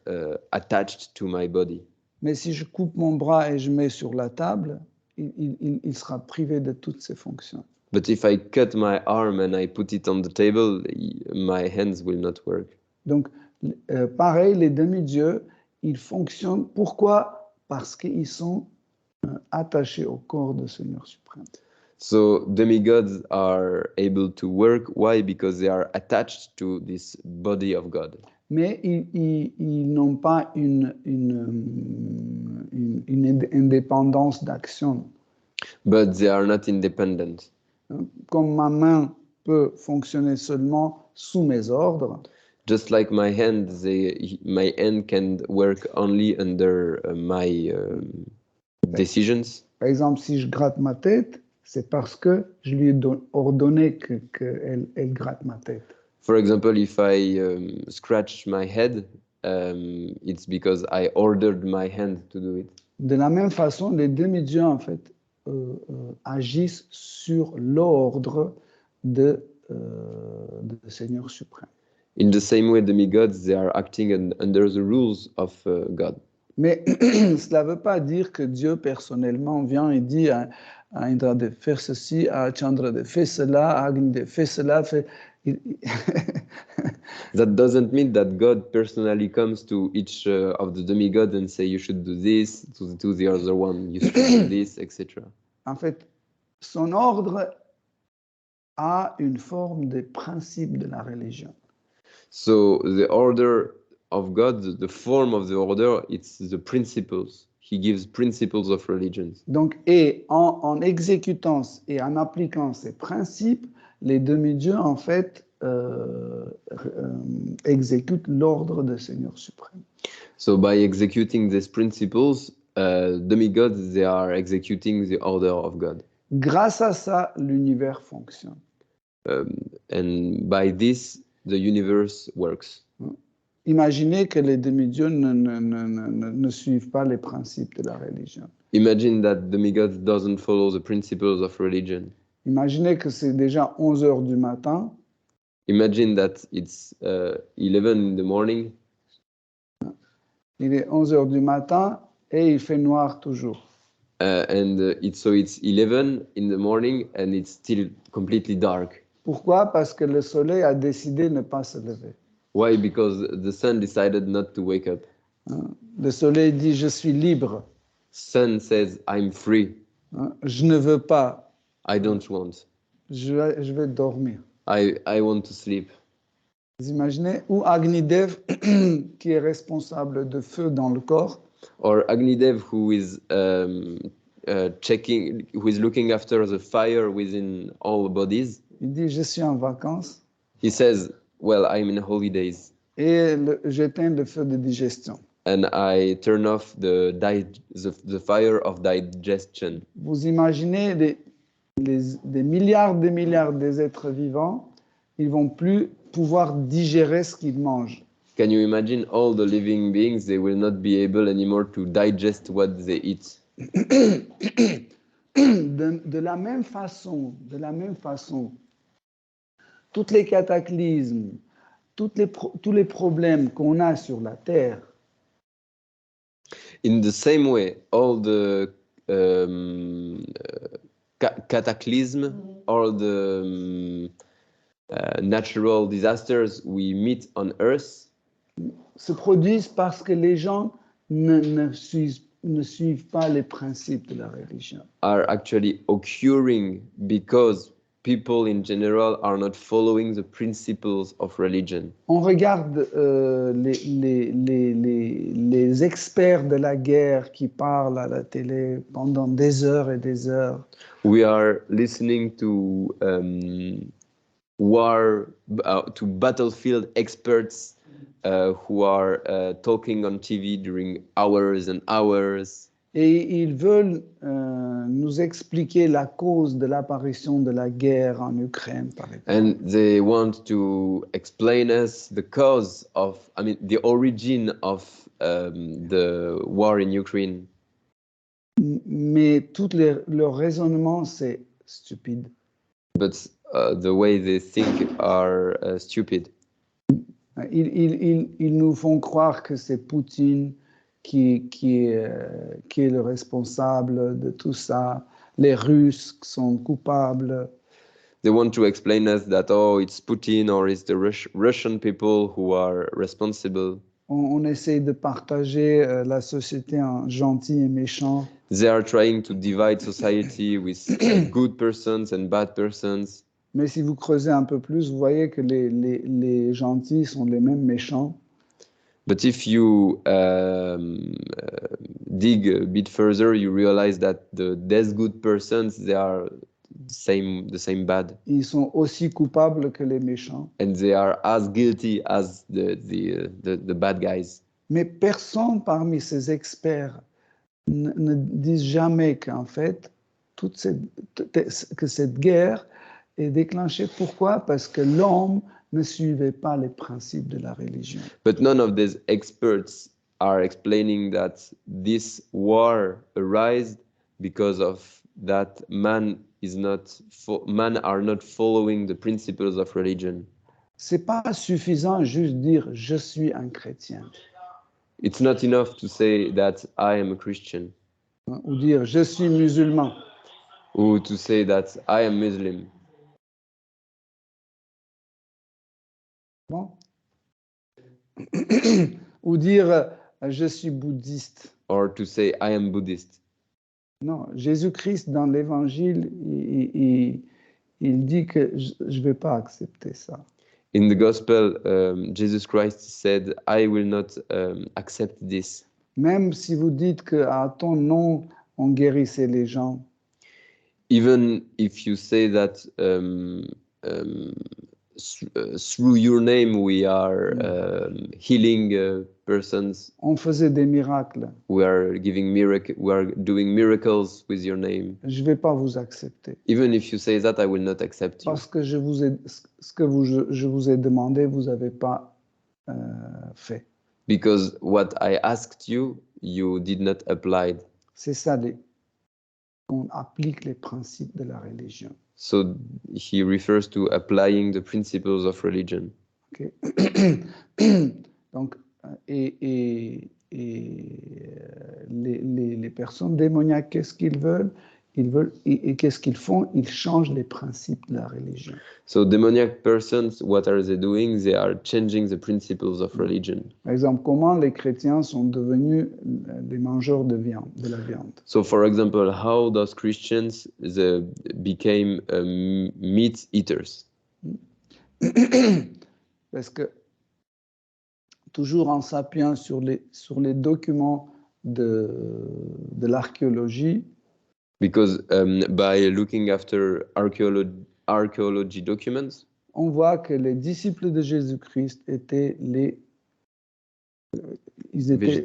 attached to my body. Mais si je coupe mon bras et je mets sur la table, il sera privé de toutes ses fonctions. But if I cut my arm and I put it on the table, my hands will not work. Donc, pareil, les demi-dieux, ils fonctionnent. Pourquoi? Parce qu'ils sont attachés au corps du Seigneur suprême. So demigods are able to work. Why? Because they are attached to this body of God. Mais ils n'ont pas une indépendance d'action. But they are not independent. Comme ma main peut fonctionner seulement sous mes ordres, Just like my hand, my hand can work only under my decisions. par exemple, si je gratte ma tête, c'est parce que je lui ai ordonné qu'elle gratte ma tête. For example, if I scratch my head, it's because I ordered my hand to do it. De la même façon, les demi-dieux, en fait, agissent sur l'ordre de Seigneur suprême. In the same way, demigods, they are acting under the rules of God. Mais cela ne veut pas dire que Dieu personnellement vient et dit à Indra de faire ceci, à Chandra de faire cela, à Agni de faire cela. That doesn't mean that God personally comes to each of the demigods and say you should do this, to the other one you should do this, etc. En fait, son ordre a une forme de principe de la religion. So the order of God, the form of the order, it's the principles. He gives principles of religions. Donc, et en exécutant et en appliquant ces principes, les demi-dieux, en fait, exécutent l'ordre du Seigneur suprême. So by executing these principles, demigods, they are executing the order of God. Grâce à ça, l'univers fonctionne. And by this, the universe works. Imaginez que les demi-dieux ne suivent pas les principes de la religion. Imagine that demigods doesn't follow the principles of religion. Imaginez que c'est déjà 11 heures du matin. Imagine that it's 11 in the morning. Il est 11 heures du matin et il fait noir toujours. It's 11 in the morning and it's still completely dark. Pourquoi? Parce que le soleil a décidé de ne pas se lever. Why? Because the sun decided not to wake up. Le soleil dit je suis libre. Sun says I'm free. Je ne veux pas. I don't want. Je vais dormir. I want to sleep. Vous imaginez? Ou Agnidev qui est responsable de feu dans le corps. Or Agnidev who is who is looking after the fire within all bodies. Il dit je suis en vacances. He says, well, I'm in holidays. Et j'éteins le feu de digestion. And I turn off the fire of digestion. Vous imaginez des milliards des êtres vivants, ils vont plus pouvoir digérer ce qu'ils mangent. Can you imagine all the living beings? They will not be able anymore to digest what they eat. De la même façon, tous les cataclysmes, tous les problèmes qu'on a sur la Terre. In the same way, all the cataclysm, all the natural disasters we meet on Earth se produisent parce que les gens ne suivent pas les principes de la religion. Are actually occurring because people in general are not following the principles of religion. On regarde les experts de la guerre qui parlent à la télé pendant des heures et des heures. We are listening to battlefield experts who are talking on TV during hours and hours. Et ils veulent nous expliquer la cause de l'apparition de la guerre en Ukraine, par exemple. And they want to explain us the cause of, the origin of the war in Ukraine. Mais tout leur raisonnement, c'est stupide. But the way they think are stupid. Ils nous font croire que c'est Poutine qui est le responsable de tout ça. Les Russes sont coupables. They want to explain us that, it's Putin or it's the Russian people who are responsible. On essaie de partager la société en gentils et méchants. They are trying to divide society with good persons and bad persons. Mais si vous creusez un peu plus, vous voyez que les gentils sont les mêmes méchants. But if you dig a bit further, you realize that these good persons, they are the same bad. Ils sont aussi coupables que les méchants. And they are as guilty as the bad guys. Mais personne parmi ces experts ne dit jamais qu'en fait, que cette guerre est déclenchée. Pourquoi? Parce que l'homme ne suivait pas les principes de la religion. But none of these experts are explaining that this war arose because of that men are not following the principles of religion. C'est pas suffisant juste dire je suis un chrétien. It's not enough to say that I am a Christian. Ou dire je suis musulman. Or to say that I am Muslim. Bon. Ou dire je suis bouddhiste. Or to say I am Buddhist. Non, Jésus-Christ dans l'Évangile, il dit que je ne vais pas accepter ça. In the Gospel, Jesus Christ said, I will not accept this. Même si vous dites qu'à ton nom, on guérissait les gens. Even if you say that through your name we are healing persons. On faisait des miracles. We are doing miracles with your name. Je vais pas vous accepter. Even if you say that, I will not accept you. Parce que je vous ai demandé, vous avez pas fait. Because what I asked you, you did not apply. C'est ça, on applique les principes de la religion. So he refers to applying the principles of religion. Okay. Donc, les personnes démoniaques, qu'est-ce qu'ils veulent? Et qu'est-ce qu'ils font? Ils changent les principes de la religion. So demoniac persons, what are they doing? They are changing the principles of religion. Par exemple, comment les chrétiens sont devenus des mangeurs de la viande? So for example, how those Christians became meat eaters? Parce que toujours en s'appuyant sur les documents de l'archéologie, because by looking after archaeology documents, on voit que les disciples de Jésus-Christ étaient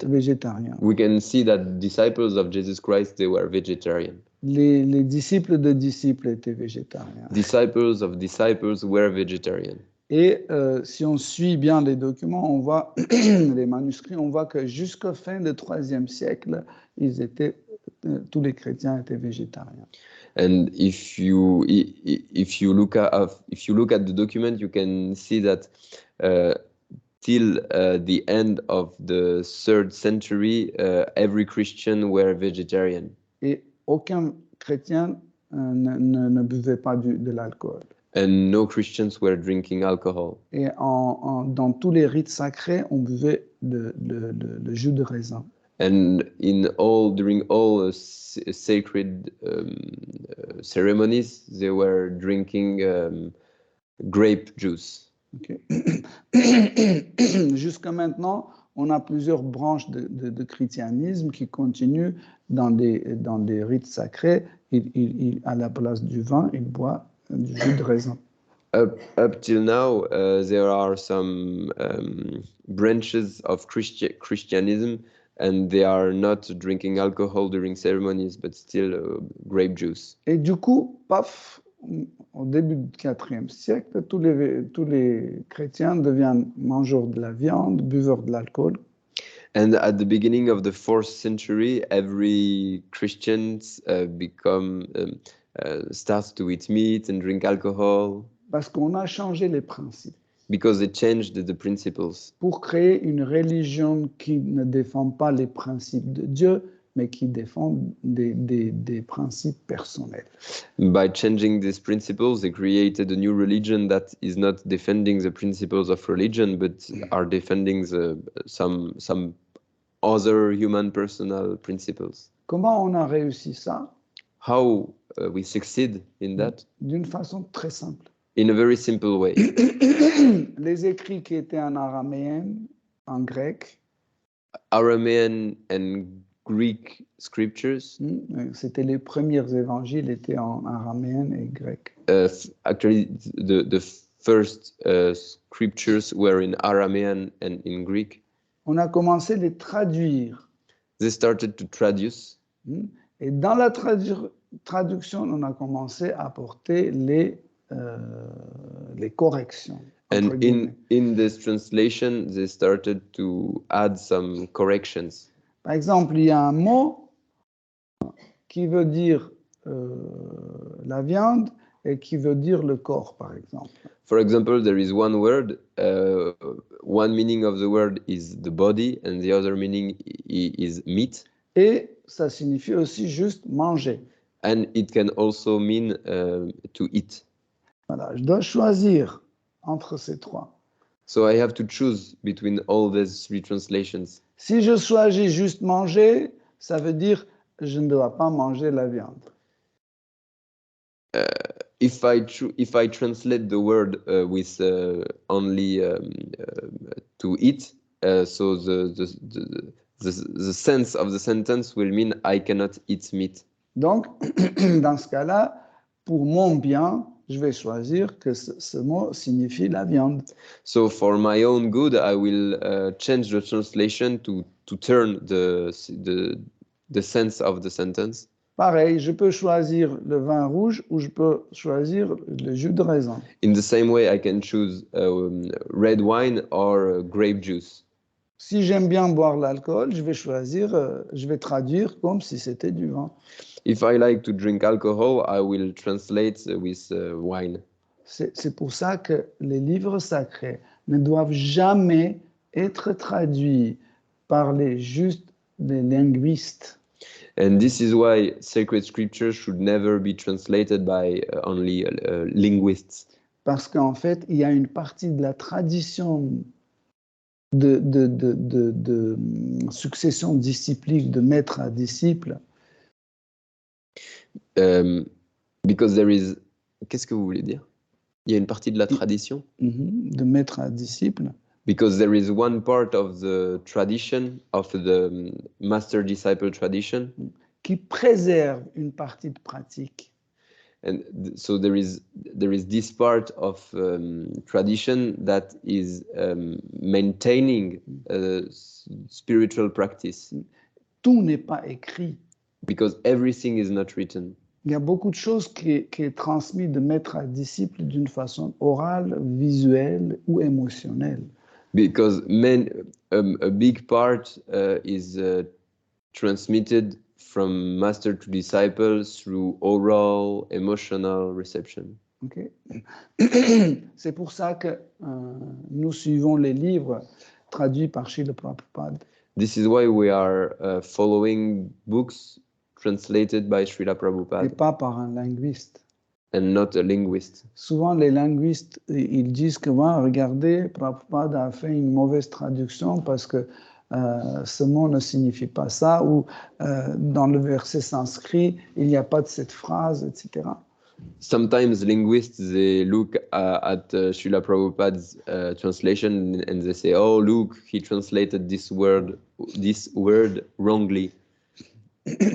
végétariens. We can see that disciples of Jesus Christ, they were vegetarian. Les disciples de disciples étaient végétariens. Disciples of disciples were vegetarian. Et si on suit bien les documents, on voit les manuscrits, on voit que jusqu'au fin du IIIe siècle, tous les chrétiens étaient végétariens. And if you look at the document, you can see that till the end of the 3rd century, every Christian were vegetarian. Et aucun chrétien ne buvait pas de l'alcool. And no Christians were drinking alcohol. Et dans tous les rites sacrés, on buvait le jus de raisin. And during all sacred ceremonies, they were drinking grape juice. Okay. Jusqu'à maintenant, on a plusieurs branches de christianisme qui continuent dans des rites sacrés. À la place du vin, ils boivent du jus de raisin. Up till now, there are some branches of Christianism, and they are not drinking alcohol during ceremonies, but still grape juice. Et du coup, paf, au début du IVe siècle, tous les chrétiens deviennent mangeurs de la viande, buveurs de l'alcool. And at the beginning of the 4th century, every Christian starts to eat meat and drink alcohol. Parce qu'on a changé les principes. Because they changed the principles. Pour créer une religion qui ne défend pas les principes de Dieu, mais qui défend des principes personnels. By changing these principles, they created a new religion that is not defending the principles of religion, but are defending some other human personal principles. Comment on a réussi ça? How we succeed in that? D'une façon très simple. In a very simple way. Les écrits qui étaient en araméen, en grec. Aramean and Greek scriptures. C'était les premiers évangiles étaient en araméen et grec. Actually, the first scriptures were in Aramean and in Greek. On a commencé à les traduire. They started to traduce. Et dans la traduction, on a commencé à apporter les corrections. And in this translation, they started to add some corrections. Par exemple, il y a un mot qui veut dire la viande et qui veut dire le corps, par exemple. For example, there is one word, one meaning of the word is the body, and the other meaning is meat. Et ça signifie aussi juste manger. And it can also mean to eat. Voilà, je dois choisir entre ces trois. So I have to choose between all these three translations. Si je choisis juste manger, ça veut dire je ne dois pas manger la viande. If I translate the word with only to eat, so the sense of the sentence will mean I cannot eat meat. Donc, dans ce cas-là, pour mon bien, je vais choisir que ce mot signifie la viande. So for my own good, I will change the translation to turn the sense of the sentence. Pareil, je peux choisir le vin rouge ou je peux choisir le jus de raisin. In the same way, I can choose red wine or grape juice. Si j'aime bien boire l'alcool, je vais traduire comme si c'était du vin. If I like to drink alcohol, I will translate with wine. C'est pour ça que les livres sacrés ne doivent jamais être traduits par les linguistes. And this is why sacred scriptures should never be translated by only linguists. Parce qu'en fait, il y a une partie de la tradition de succession disciplique, de maître à disciple. Because there is... Qu'est-ce que vous voulez dire? Il y a une partie de la tradition? De maître à disciple. Because there is one part of the tradition, of the master-disciple tradition, qui préserve une partie de pratique. And so there is this part of tradition that is maintaining spiritual practice. Tout n'est pas écrit. Because everything is not written. Il y a beaucoup de choses qui est transmis de maître à disciple d'une façon orale, visuelle ou émotionnelle. Because a big part is transmitted from master to disciple through oral, emotional reception. Okay. C'est pour ça que nous suivons les livres traduits par Srila Prabhupada. This is why we are following books translated by Srila Et Prabhupada pas par un linguiste. and not a linguist. Souvent, les linguistes, ils disent que, regardez, Prabhupada a fait une mauvaise traduction parce que ce mot ne signifie pas ça, ou dans le verset sanskrit, il n'y a pas de cette phrase, etc. Sometimes linguists, they look at Srila Prabhupada's translation and they say, oh, look, he translated this word wrongly.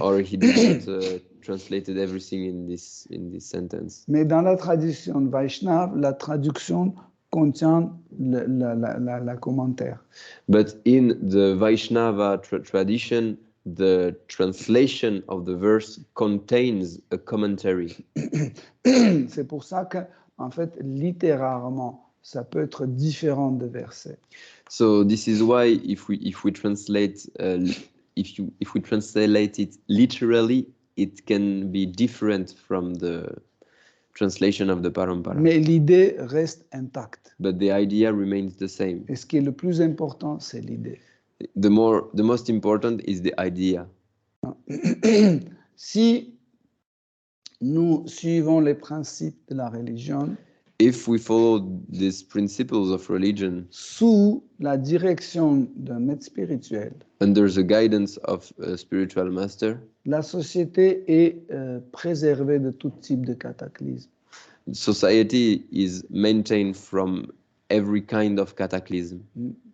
Or he did not translated everything in this sentence. Mais dans la tradition de Vaishnava, la traduction contient la commentaire. But in the Vaishnava tradition, the translation of the verse contains a commentary. C'est pour ça que, en fait, littéralement, ça peut être différent de versets. So this is why if we translate if we translate it literally, it can be different from the translation of the Parampara. Mais l'idée reste intacte. But the idea remains the same. Et ce qui est le plus important, c'est l'idée. The most important is the idea. Si nous suivons les principes de la religion, if we follow these principles of religion sous la direction d'un maître spirituel, under the guidance of a spiritual master, la société est préservée de tout type de cataclysme. Society is maintained from every kind of cataclysm.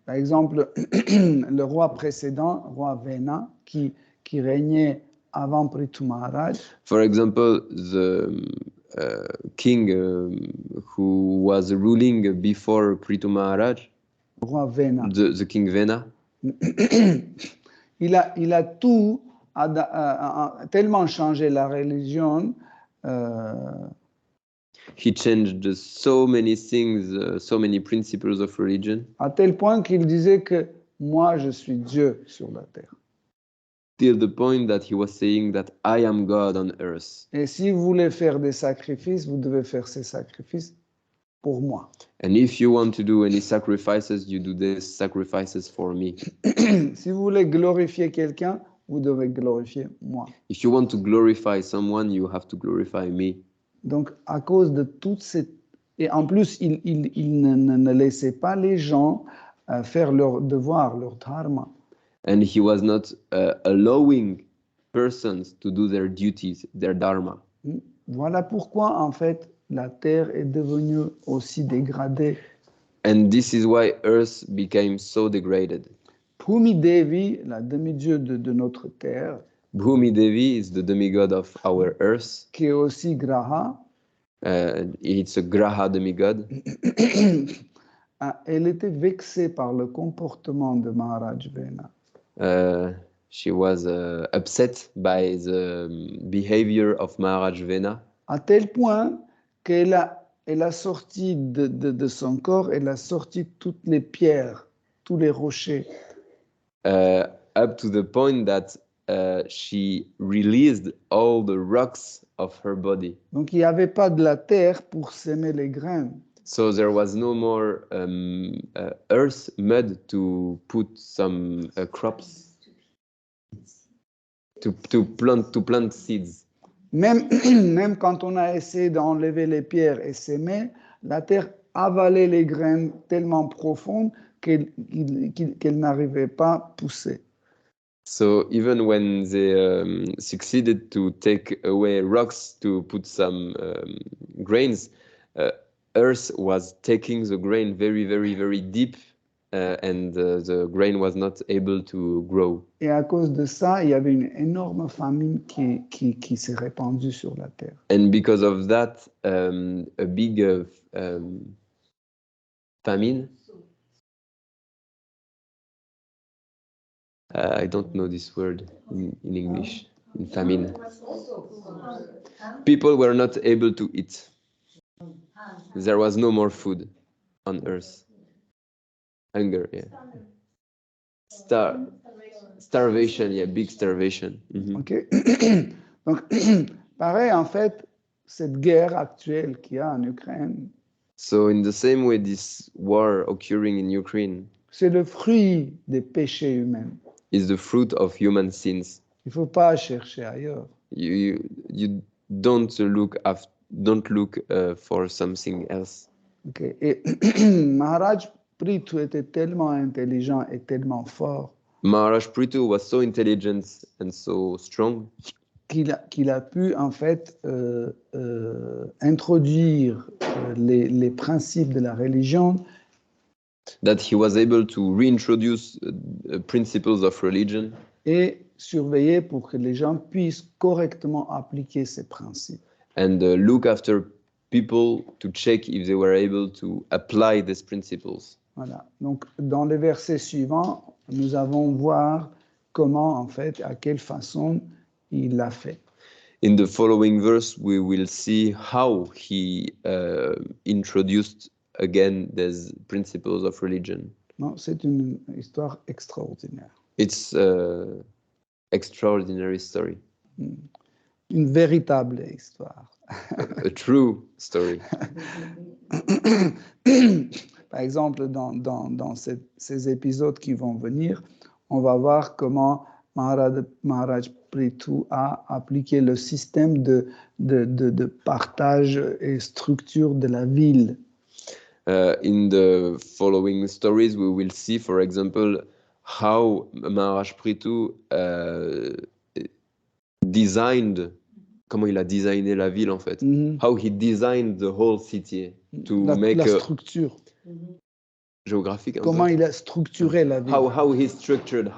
Par exemple, le roi précédent, roi Vena, qui régnait avant Prithu Maharaj. For example, the king who was ruling before Prithu Maharaj, roi Vena. The king Vena. Il a tout tellement changé la religion. He changed so many things, so many principles of religion. À tel point qu'il disait que moi je suis Dieu sur la terre. Till the point that he was saying that I am God on earth. Et si vous voulez faire des sacrifices, vous devez faire ces sacrifices pour moi. And if you want to do any sacrifices, you do these sacrifices for me. Si vous voulez glorifier quelqu'un, vous devez glorifier moi. If you want to glorify someone, you have to glorify me. Donc, à cause de toutes ces... Et en plus, il ne laissait pas les gens faire leur devoir, leur dharma. And he was not allowing persons to do their duties, their dharma. Voilà pourquoi, en fait, la terre est devenue aussi dégradée. And this is why earth became so degraded. Bhumi Devi, la demi-dieu de notre terre, Bhumi Devi is the demigod of our earth. Qui est aussi Graha. It's a Graha demigod. Elle était vexée par le comportement de Maharaj Vena. She was upset by the behavior of Maharaj Vena. À tel point qu'elle a sorti de son corps, elle a sorti toutes les pierres, tous les rochers. Up to the point that she released all the rocks of her body. Donc il n'y avait pas de la terre pour s'aimer les graines. So there was no more earth, mud to put some crops, to plant seeds. Même quand on a essayé d'enlever les pierres et s'aimer, la terre avalait les graines tellement profondes qu'elle n'arrivait pas à pousser. So even when they succeeded to take away rocks to put some grains, earth was taking the grain very, very, very deep, and the grain was not able to grow. Et à cause de ça, il y avait une énorme famine qui s'est répandue sur la terre. And because of that, a big famine. I don't know this word in English. in famine. People were not able to eat. There was no more food on earth. Hunger, yeah. Starvation, yeah, big starvation. Ok. Donc, pareil, en fait, cette guerre actuelle qu'il y a en Ukraine, So in the same way, this war occurring in Ukraine c'est le fruit des péchés humains. is the fruit of human sins. Il ne faut pas chercher ailleurs. You don't look for something else. Okay. Et Maharaj Prithu était tellement intelligent et tellement fort Maharaj Prithu was so intelligent and so strong qu'il a pu en fait introduire les principes de la religion that he was able to reintroduce principles of religion et surveiller pour que les gens puissent correctement appliquer ces principes. and look after people to check if they were able to apply these principles. Voilà. Donc, dans les versets suivants, nous allons voir comment, en fait, à quelle façon il l'a fait. In the following verse, we will see how he introduced again these principles of religion. Non, c'est une histoire extraordinaire. It's an extraordinary story. Une véritable histoire. A true story. Par exemple, dans ces épisodes qui vont venir, on va voir comment Maharaj Prithu a appliqué le système de partage et structure de la ville. In the following stories, we will see, for example, how Maharaj Prithu designed, comment il a designé la ville en fait. How he designed the whole city to make la structure. Géographique. Comment il a structuré la ville. How he structured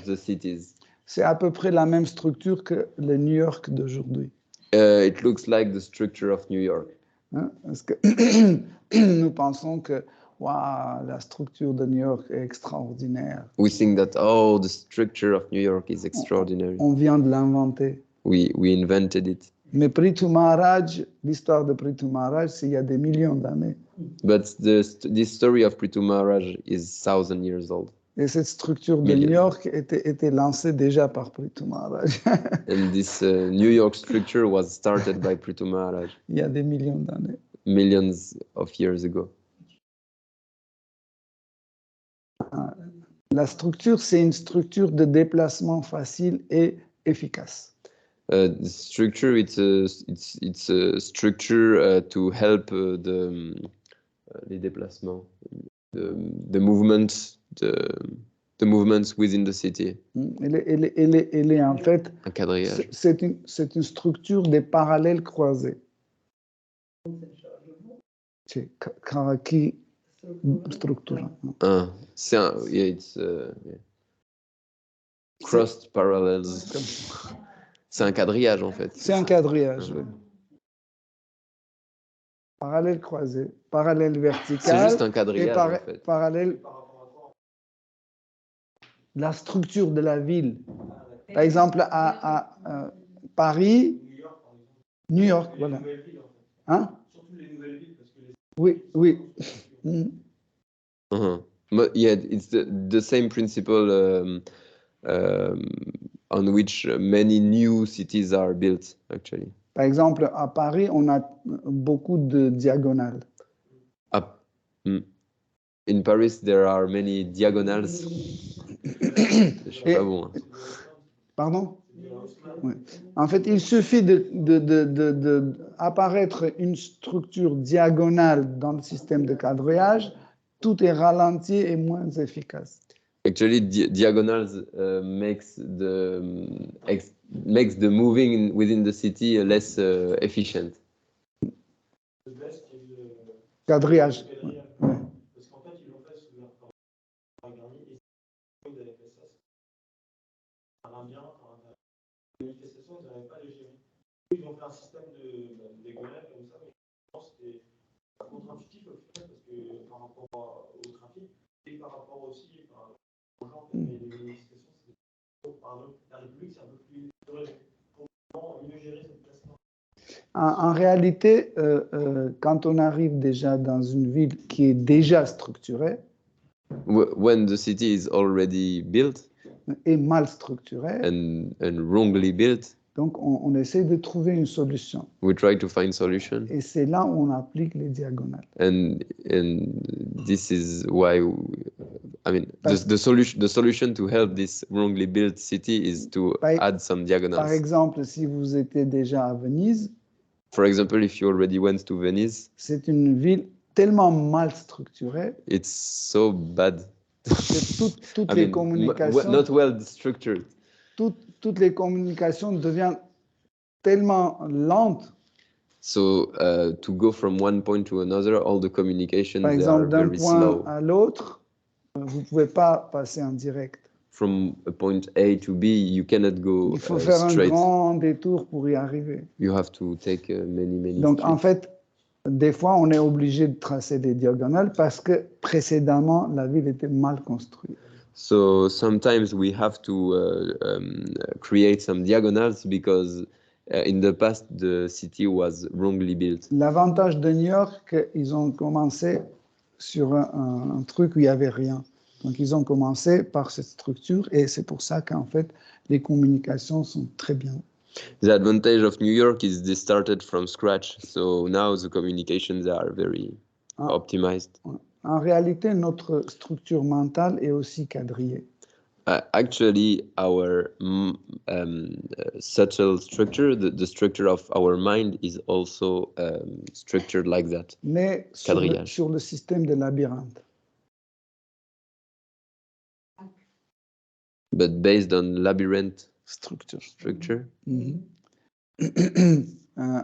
the cities. C'est à peu près la même structure que le New York d'aujourd'hui. It looks like the structure of New York. Hein? Parce que nous pensons que wow, la structure de New York est extraordinaire. We think that the structure of New York is extraordinary. On vient de l'inventer. We invented it. Mais Prithu Maharaj, l'histoire de Prithu Maharaj, c'est il y a des millions d'années. But this story of Prithu Maharaj is 1,000 years old. Et cette structure de New York était lancée déjà par Prithu Maharaj. And this New York structure was started by Prithu Maharaj. Il y a des millions d'années. Millions of years ago. La structure, c'est une structure de déplacement facile et efficace. The structure, it's a structure to help les déplacements, the movements, the movements within the city. Elle est en fait, un quadrillage. C'est une structure des parallèles croisés. C'est Karaki structure. C'est un, yeah, it's crossed parallels. C'est un quadrillage en fait. C'est un quadrillage, oui. Parallèle croisé, parallèle vertical. C'est juste un quadrillage en fait. Parallèle. La structure de la ville. Par exemple, à Paris, New York, voilà. Hein? Oui, oui. But yeah, it's the same principle on which many new cities are built, actually. Par exemple, à Paris, on a beaucoup de diagonales. In Paris, there are many diagonals. Je suis pas bon. Pardon? Oui. En fait, il suffit d'apparaître une structure diagonale dans le système de quadrillage, tout est ralenti et moins efficace. Actually, diagonals makes the moving within the city less efficient. Quadrillage. Ouais. Parce qu'en fait, ils l'ont fait sous la Garnier et ils avaient fait ça. Par un bien, par une manifestation, ils n'arrivaient pas à les gérer. Ils ont fait un système de diagonales comme ça, mais je pense que c'était contre-intuitif au final parce que par rapport au trafic et par rapport aussi aux gens qui avaient des manifestations, la République, c'est un peu plus En réalité, quand on arrive déjà dans une ville qui est déjà structurée, when the city is already built et mal structurée, and wrongly built, donc on essaie de trouver une solution. we try to find solution. Et c'est là où on applique les diagonales. And this is why, the solution to help this wrongly built city is to add some diagonals. Par exemple, si vous étiez déjà à Venise, for example, if you already went to Venice, c'est une ville tellement mal structurée. It's so bad. Toutes les communications, not well structured. Toutes les communications deviennent tellement lentes. So to go from one point to another, all the communications Par exemple, d'un very point slow. à l'autre, vous ne pouvez pas passer en direct. From a point A to B, you cannot go Il faut faire straight. un grand détour pour y arriver. You have to take many Donc, streets. en fait, des fois, on est obligé de tracer des diagonales parce que précédemment, la ville était mal construite. So sometimes we have to create some diagonals because in the past the city was wrongly built. L'avantage de New York, ils ont commencé sur un truc où il n'y avait rien. Donc ils ont commencé par cette structure et c'est pour ça qu'en fait les communications sont très bien. The advantage of New York is they started from scratch, so now the communications are very optimized. En réalité, notre structure mentale est aussi quadrillée. Actually, our subtle structure, the structure of our mind, is also structured like that. Mais sur le système de labyrinthe. But based on labyrinth structure. Mm-hmm.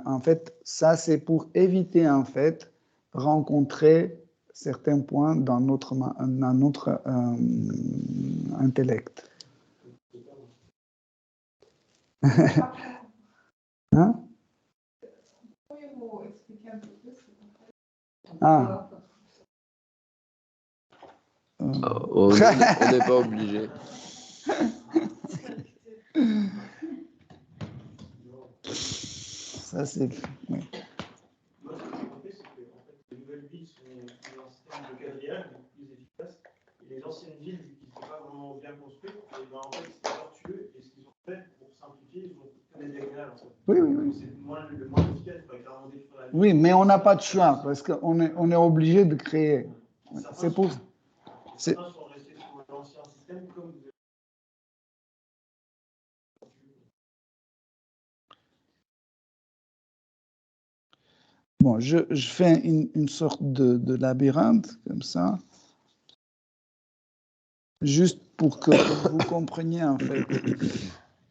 En fait, ça c'est pour éviter en fait rencontrer certains points dans notre intellect. Hein? Pourriez-vous expliquer un peu plus? Ah. On n'est pas obligé. Ça, c'est... Oui. Moi, ce que j'ai compris, c'est que en fait, les nouvelles villes sont un système de quadrillage plus efficace. Et les anciennes villes, qui n'étaient pas vraiment bien construites, et ben, en fait, c'était tortueux. Et ce qu'ils ont fait, pour simplifier, ils ont fait des diagonales. En fait. Oui. C'est le moins efficace, il faut clairement détruire la ville. Oui, mais on n'a pas de choix, parce qu'on est obligé de créer. C'est pour... Certains sont restés sur l'ancien système, comme vous. Bon, je fais une sorte de labyrinthe, comme ça, juste pour que vous compreniez, en fait.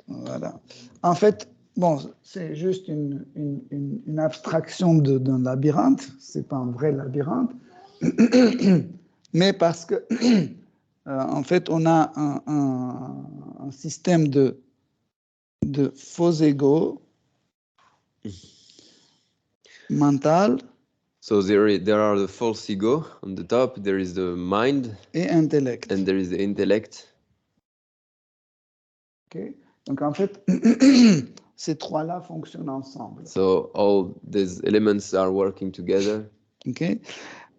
Voilà. En fait, bon, c'est juste une abstraction d'un labyrinthe, c'est pas un vrai labyrinthe, mais parce que, en fait, on a un système de faux égaux mental. So there are the false ego on the top, there is the mind et intellect. And there is the intellect. Okay. Donc en fait, ces trois-là fonctionnent ensemble. So all these elements are working together. Okay.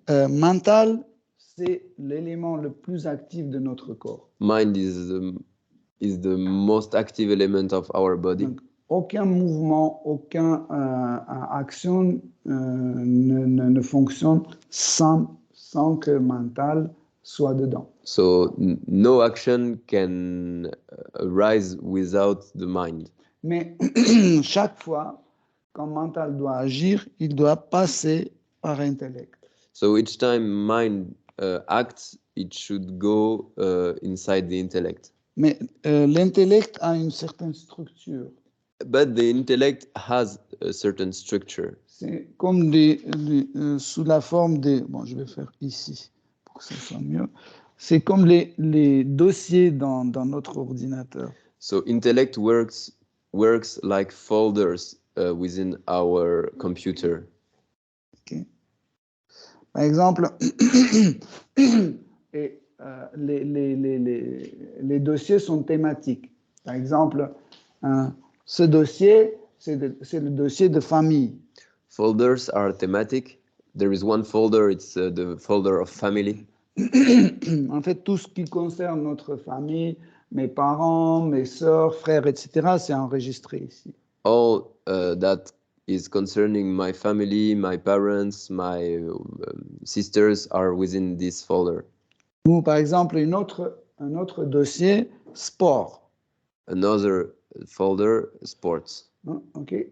Mental, c'est l'élément le plus actif de notre corps. Mind is the most active element of our body. Donc, aucun mouvement, aucune action ne fonctionne sans que mental soit dedans. So no action can arise without the mind. Mais chaque fois qu'un mental doit agir, il doit passer par intellect. So each time mind acts, it should go inside the intellect. Mais l'intellect a une certaine structure. But the intellect has a certain structure. C'est comme sous la forme des... Bon, je vais faire ici pour que ça soit mieux. C'est comme les dossiers dans notre ordinateur. So intellect works like folders within our computer. Okay. Par exemple, et, les dossiers sont thématiques. Par exemple, ce dossier, c'est le dossier de famille. Folders are thematic. There is one folder, it's the folder of family. En fait, tout ce qui concerne notre famille, mes parents, mes sœurs, frères, etc., c'est enregistré ici. All that is concerning my family, my parents, my sisters are within this folder. Ou par exemple, un autre dossier, sport. Another folder, sports. Okay.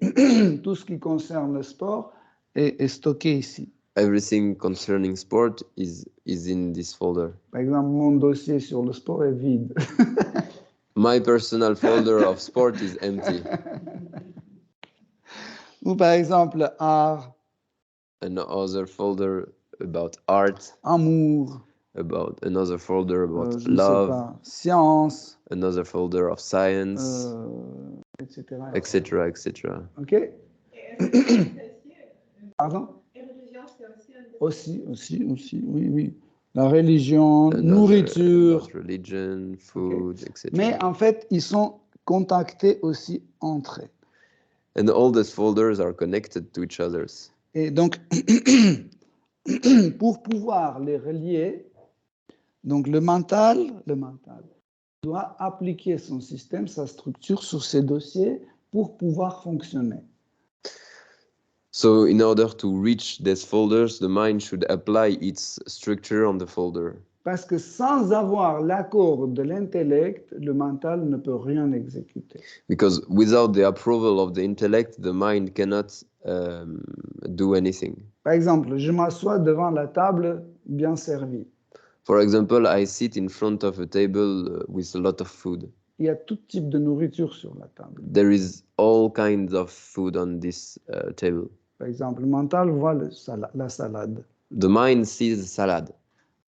Tout ce qui concerne le sport est stocké ici. Everything concerning sport is in this folder. Par exemple, mon dossier sur le sport est vide. My personal folder of sport is empty. Ou par exemple, art. Another folder about art. Amour. About another folder about je love. Ne sais pas. Science. Another folder of science. Etc. Etc. Etc. Ok. Pardon? Aussi, oui. La religion, nourriture. Religion, food, Okay. etc. Mais en fait, ils sont contactés aussi entre eux. And all these folders are connected to each other. Et donc, pour pouvoir les relier, donc le mental doit appliquer son système, sa structure sur ces dossiers pour pouvoir fonctionner. So in order to reach these folders, the mind should apply its structure on the folder. Parce que sans avoir l'accord de l'intellect, le mental ne peut rien exécuter. Because without the approval of the intellect, the mind cannot do anything. Par exemple, je m'assois devant la table bien servie. For example, I sit in front of a table with a lot of food. Il y a tout type de nourriture sur la table. There is all kinds of food on this table. Par exemple, le mental voit la salade. The mind sees salad.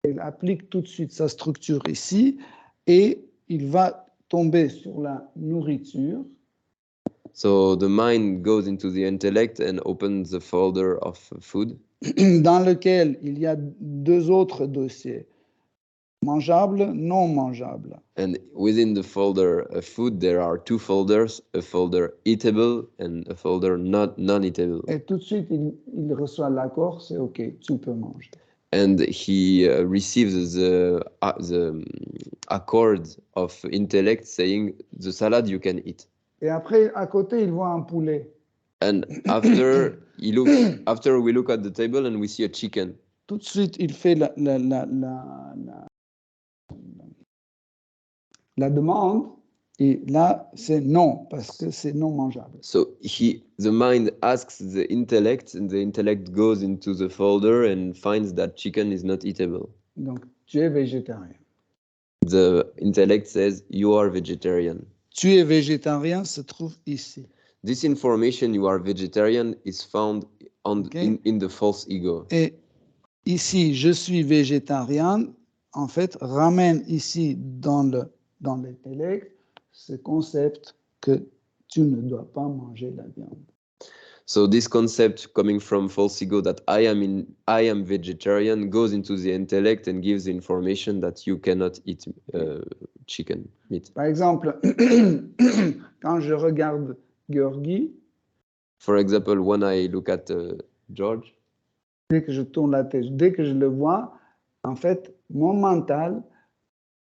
Il applique tout de suite sa structure ici et il va tomber sur la nourriture. So the mind goes into the intellect and opens the folder of food. Dans lequel il y a deux autres dossiers, mangeables, non mangeables. And within the folder of food, there are two folders, a folder eatable and a folder not non-eatable. Et tout de suite, il reçoit l'accord, c'est OK, tu peux manger. And he receives the accord of intellect saying, the salad you can eat. Et après, à côté, il voit un poulet. And after we look at the table and we see a chicken. Tout de suite, il fait la demande, et là, c'est non, parce que c'est non mangeable. So the mind asks the intellect, and the intellect goes into the folder and finds that chicken is not eatable. Donc, tu es végétarien. The intellect says, you are vegetarian. Tu es végétarien se trouve ici. This information, you are vegetarian, is found in the false ego. Et ici, je suis végétarien, en fait, ramène ici dans l'intellect ce concept que tu ne dois pas manger la viande. So this concept coming from false ego that I am vegetarian goes into the intellect and gives the information that you cannot eat chicken meat. Par exemple, quand je regarde Georgi, for example, when I look at George, dès que je tourne la tête, dès que je le vois, en fait, mon mental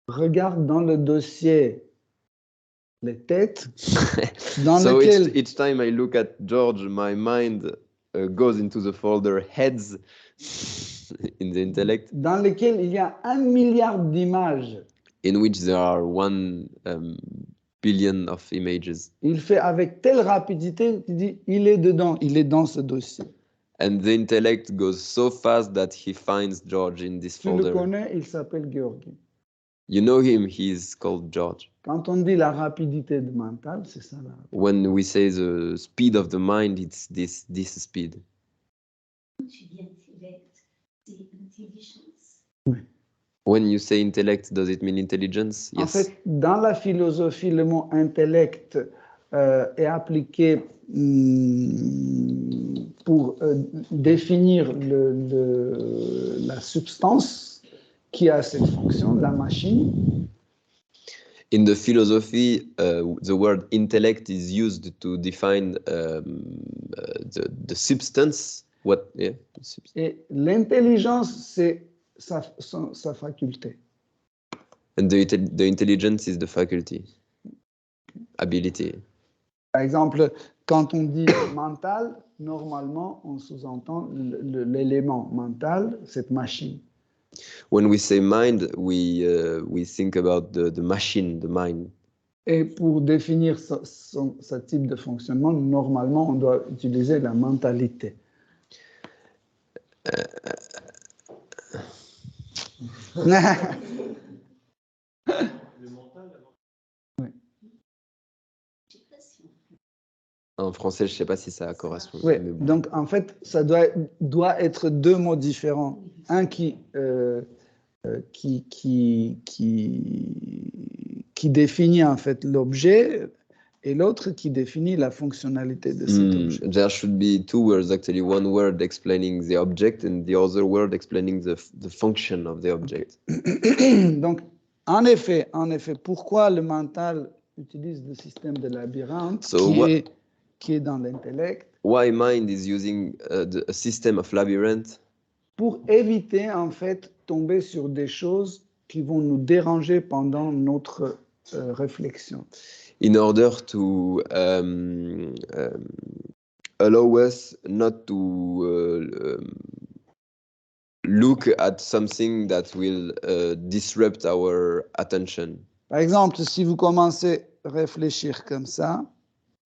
regarde dans le dossier les têtes dans so lequel each time I look at George, my mind goes into the folder heads in the intellect, dans lequel il y a 1 milliard d'images. In which there are 1 billion of images. Il fait avec telle rapidité qu'il dit il est dedans, il est dans ce dossier. And the intellect goes so fast that he finds George in this folder. Tu le connais, il s'appelle Georgi. You know him, he is called George. Quand on dit la rapidité du mental, c'est ça là. When we say the speed of the mind, it's this speed. Tu dis intellect, c'est intelligence. Oui. When you say intellect, does it mean intelligence? Yes. En fait, dans la philosophie, le mot intellect est appliqué pour définir la substance qui a cette fonction, la machine. In the philosophy, the word intellect is used to define the substance. What? Yeah. Et l'intelligence, c'est sa faculté. And the intelligence is the faculty, ability. Par exemple, quand on dit mental, normalement, on sous-entend l'élément mental, cette machine. When we say mind, we think about the machine, the mind. Et pour définir ce type de fonctionnement, normalement, on doit utiliser la mentalité. En français, je ne sais pas si ça correspond. Oui, donc en fait, ça doit être deux mots différents. Un qui définit en fait l'objet et l'autre qui définit la fonctionnalité de cet objet. There should be two words actually, one word explaining the object and the other word explaining the function of the object. Donc, en effet, pourquoi le mental utilise le système de labyrinthe qui est dans l'intellect? Why mind is using a system of labyrinth? Pour éviter en fait tomber sur des choses qui vont nous déranger pendant notre réflexion. In order to allow us not to look at something that will disrupt our attention. Par exemple, si vous commencez à réfléchir comme ça,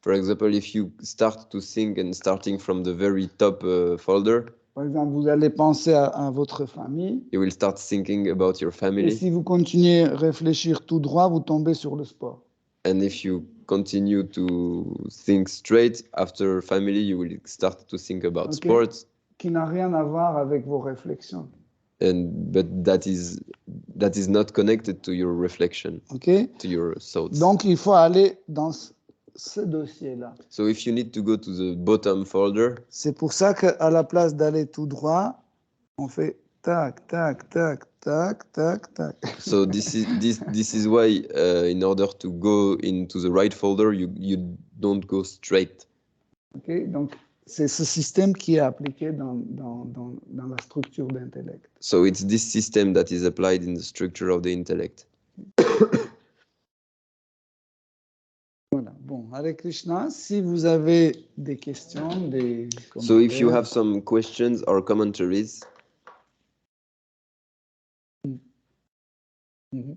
for example, if you start to think and starting from the very top folder, par exemple, vous allez penser à votre famille. You will start thinking about your family. Et si vous continuez à réfléchir tout droit, vous tombez sur le sport. And if you continue to think straight after family, you will start to think about sports. Qui n'a rien à voir avec vos réflexions. But that is not connected to your reflection, to your thoughts. Donc il faut aller dans ce dossier-là. So if you need to go to the bottom folder, c'est pour ça qu'à la place d'aller tout droit, on fait tac, tac, tac, tac, tac, tac. So this is why in order to go into the right folder, you don't go straight. Okay? Donc c'est ce système qui est appliqué dans la structure d'intellect. So it's this system that is applied in the structure of the intellect. Voilà. Bon, Hare Krishna, si vous avez des questions, des commentaires. So if you have some questions or commentaries. Mm-hmm.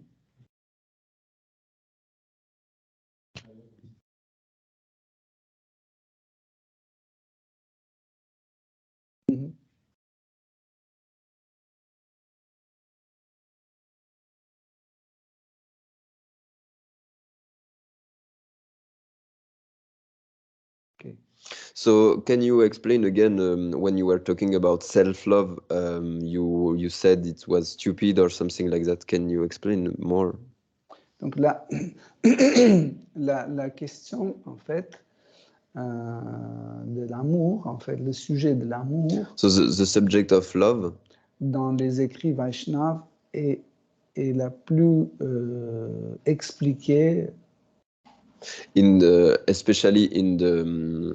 Mm-hmm. Okay. So can you explain again when you were talking about self-love, you said it was stupid or something like that. Can you explain more? Donc la question en fait de l'amour, en fait le sujet de l'amour. So the subject of love. Dans les écrits Vaishnav est la plus expliquée. Especially in the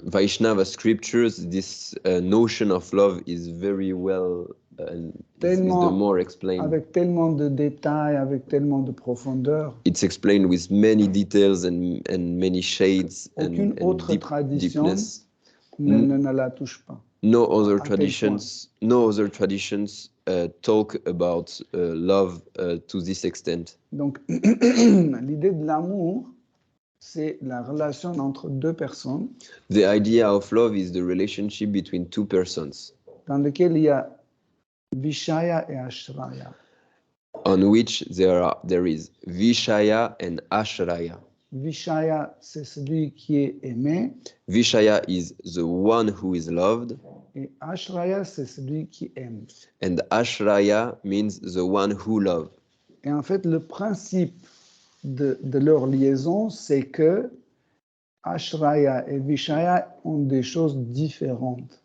Vaishnava scriptures, this notion of love is very well and is the more explained. Avec tellement de détails, avec tellement de profondeur. It's explained with many details and many shades and autre tradition deepness. Ne la touche pas. No other traditions talk about love to this extent. Donc l'idée de l'amour, c'est la relation entre deux personnes. The idea of love is the relationship between two persons. Dans lequel il y a Vishaya et Ashraya. On which there is Vishaya and Ashraya. Vishaya, c'est celui qui est aimé. Vishaya is the one who is loved. Et Ashraya, c'est celui qui aime. And Ashraya means the one who loves. Et en fait, le principe de leur liaison, c'est que Ashraya et Vishaya ont des choses différentes.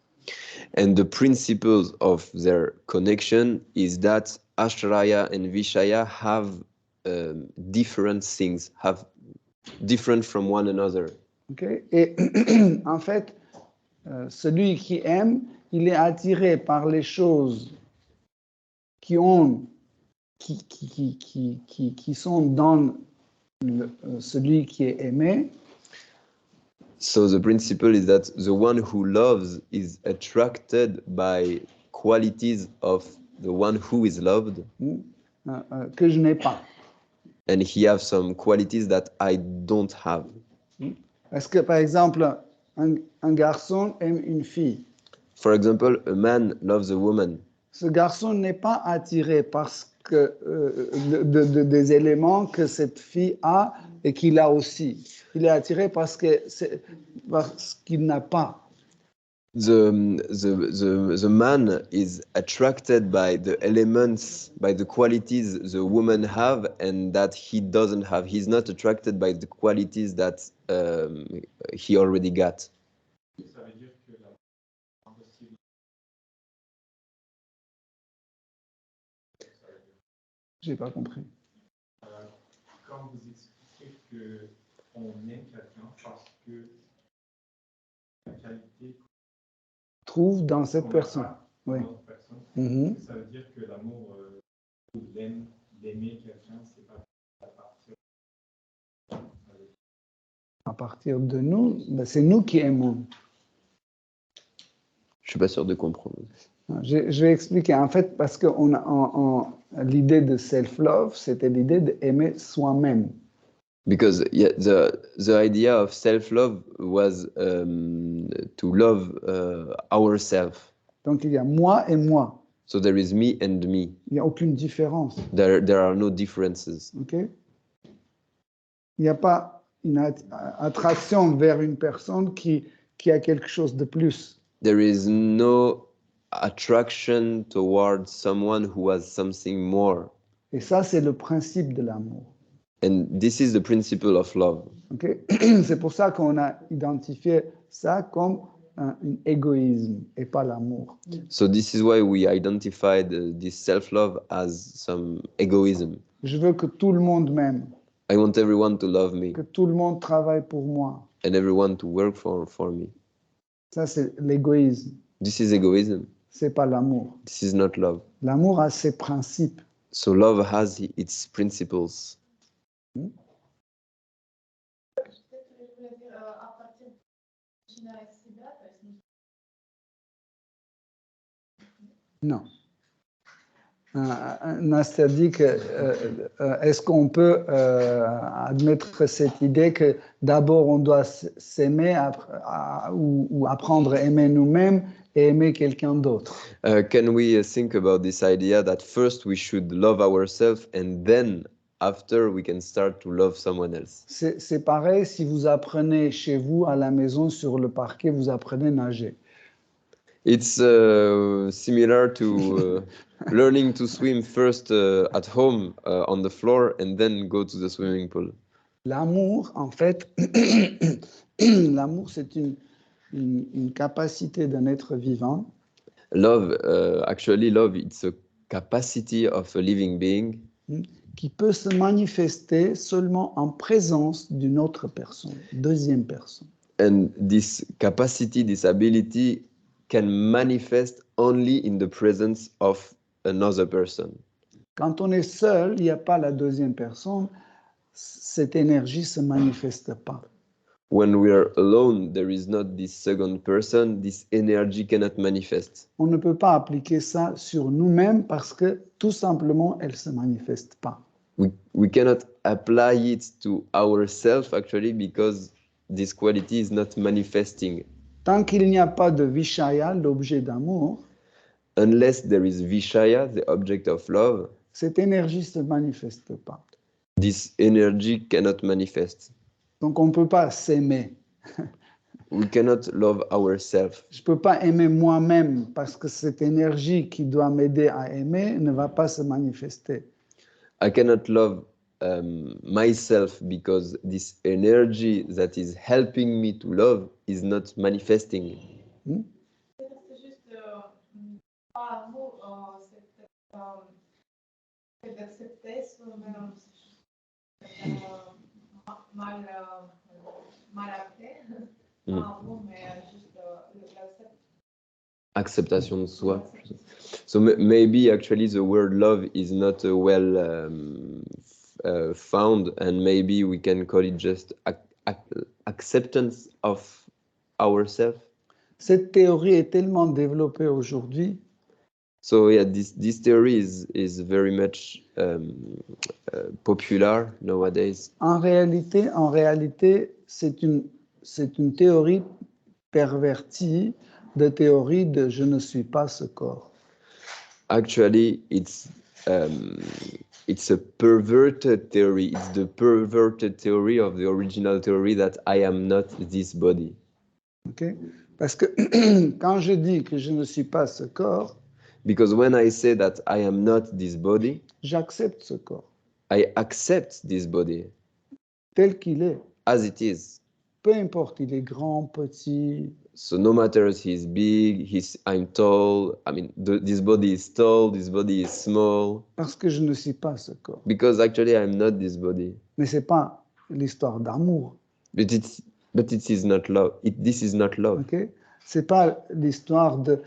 And the principles of their connection is that Ashraya and Vishaya have different things, have different from one another. Okay? Et en fait, celui qui aime, il est attiré par les choses qui sont dans celui qui est aimé. So the principle is that the one who loves is attracted by qualities of the one who is loved, Que je n'ai pas. and he has some qualities that I don't have. Parce que, par exemple, un garçon aime une fille. For example, a man loves a woman. Ce garçon n'est pas attiré parce que, des éléments que cette fille a et qu'il a aussi. Il est attiré parce qu'il n'a pas. The man is attracted by the elements, by the qualities the woman have and that he doesn't have. He's not attracted by the qualities that he already got. Ça veut dire que la impossible. J'ai pas compris. Quand vous expliquez qu'on aime quelqu'un parce que la qualité Trouve dans cette personne. Oui. Mm-hmm. Ça veut dire que l'amour, d'aimer quelqu'un, c'est pas à partir de nous, ben c'est nous qui aimons. Je suis pas sûr de comprendre. Je vais expliquer. En fait, parce que l'idée de self-love, c'était l'idée d'aimer soi-même. Because the idea of self-love was to love ourselves. Donc il y a moi et moi. So there is me and me. Il n'y a aucune différence. There are no differences. Okay? Il n'y a pas une attraction vers une personne qui a quelque chose de plus. There is no attraction towards someone who has something more. Et ça, c'est le principe de l'amour. And this is the principle of love. Okay? C'est pour ça qu'on a identifié ça comme un égoïsme et pas l'amour. So this is why we identified this self-love as some egoism. Je veux que tout le monde m'aime. I want everyone to love me. Que tout le monde travaille pour moi. And everyone to work for me. Ça, c'est l'égoïsme. This is egoism. C'est pas l'amour. This is not love. L'amour a ses principes. So love has its principles. Non. Nastia dit que est-ce qu'on peut admettre cette idée que d'abord on doit s'aimer ou apprendre à aimer nous-mêmes et aimer quelqu'un d'autre? Can we think about this idea that first we should love ourselves and then after we can start to love someone else? C'est pareil si vous apprenez chez vous à la maison sur le parquet, vous apprenez à nager. It's similar to learning to swim first at home on the floor and then go to the swimming pool. L'amour, en fait, l'amour, c'est une capacité d'un être vivant. Love, actually, love, it's a capacity of a living being qui peut se manifester seulement en présence d'une autre personne, deuxième personne. And this capacity, this ability can manifest only in the presence of another person. Quand on est seul, il n'y a pas la deuxième personne, cette énergie ne se manifeste pas. When we are alone, there is not this second person, this energy cannot manifest. On ne peut pas appliquer ça sur nous-mêmes parce que tout simplement, elle ne se manifeste pas. We cannot apply it to ourselves actually because this quality is not manifesting. Tant qu'il n'y a pas de Vishaya, l'objet d'amour, unless there is Vishaya, the object of love, cette énergie ne se manifeste pas. This energy cannot manifest. Donc on ne peut pas s'aimer. We cannot love ourselves. Je ne peux pas aimer moi-même parce que cette énergie qui doit m'aider à aimer ne va pas se manifester. I cannot love myself because this energy that is helping me to love is not manifesting. C'est juste pas amour, c'est d'accepter soi-même, mal, mal après. Mm. Bon, mais juste l'acceptation. Acceptation de soi. So maybe actually the word love is not well found, and maybe we can call it just acceptance of ourselves. Cette théorie est tellement développée aujourd'hui. So yeah, this theory is very much popular nowadays. En réalité, c'est une théorie pervertie de théorie de je ne suis pas ce corps. Actually, it's a perverted theory. It's the perverted theory of the original theory that I am not this body. Okay? Parce que quand je dis que je ne suis pas ce corps, because when I say that I am not this body, j'accepte ce corps. I accept this body tel qu'il est. As it is. Peu importe, il est grand, petit. So no matter if he's big, I'm tall. I mean, this body is tall, this body is small. Parce que je ne suis pas ce corps. Because actually I'm not this body. Mais c'est pas l'histoire d'amour. But it is not love. This is not love. Okay? C'est pas l'histoire de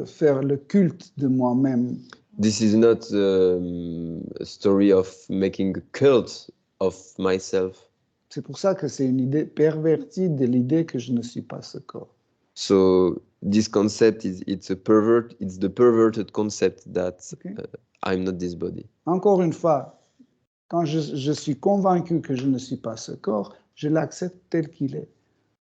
faire le culte de moi-même. This is not a story of making a cult of myself. C'est pour ça que c'est une idée pervertie de l'idée que je ne suis pas ce corps. So this concept it's the perverted concept that I'm not this body. Encore une fois, quand je suis convaincu que je ne suis pas ce corps, je l'accepte tel qu'il est.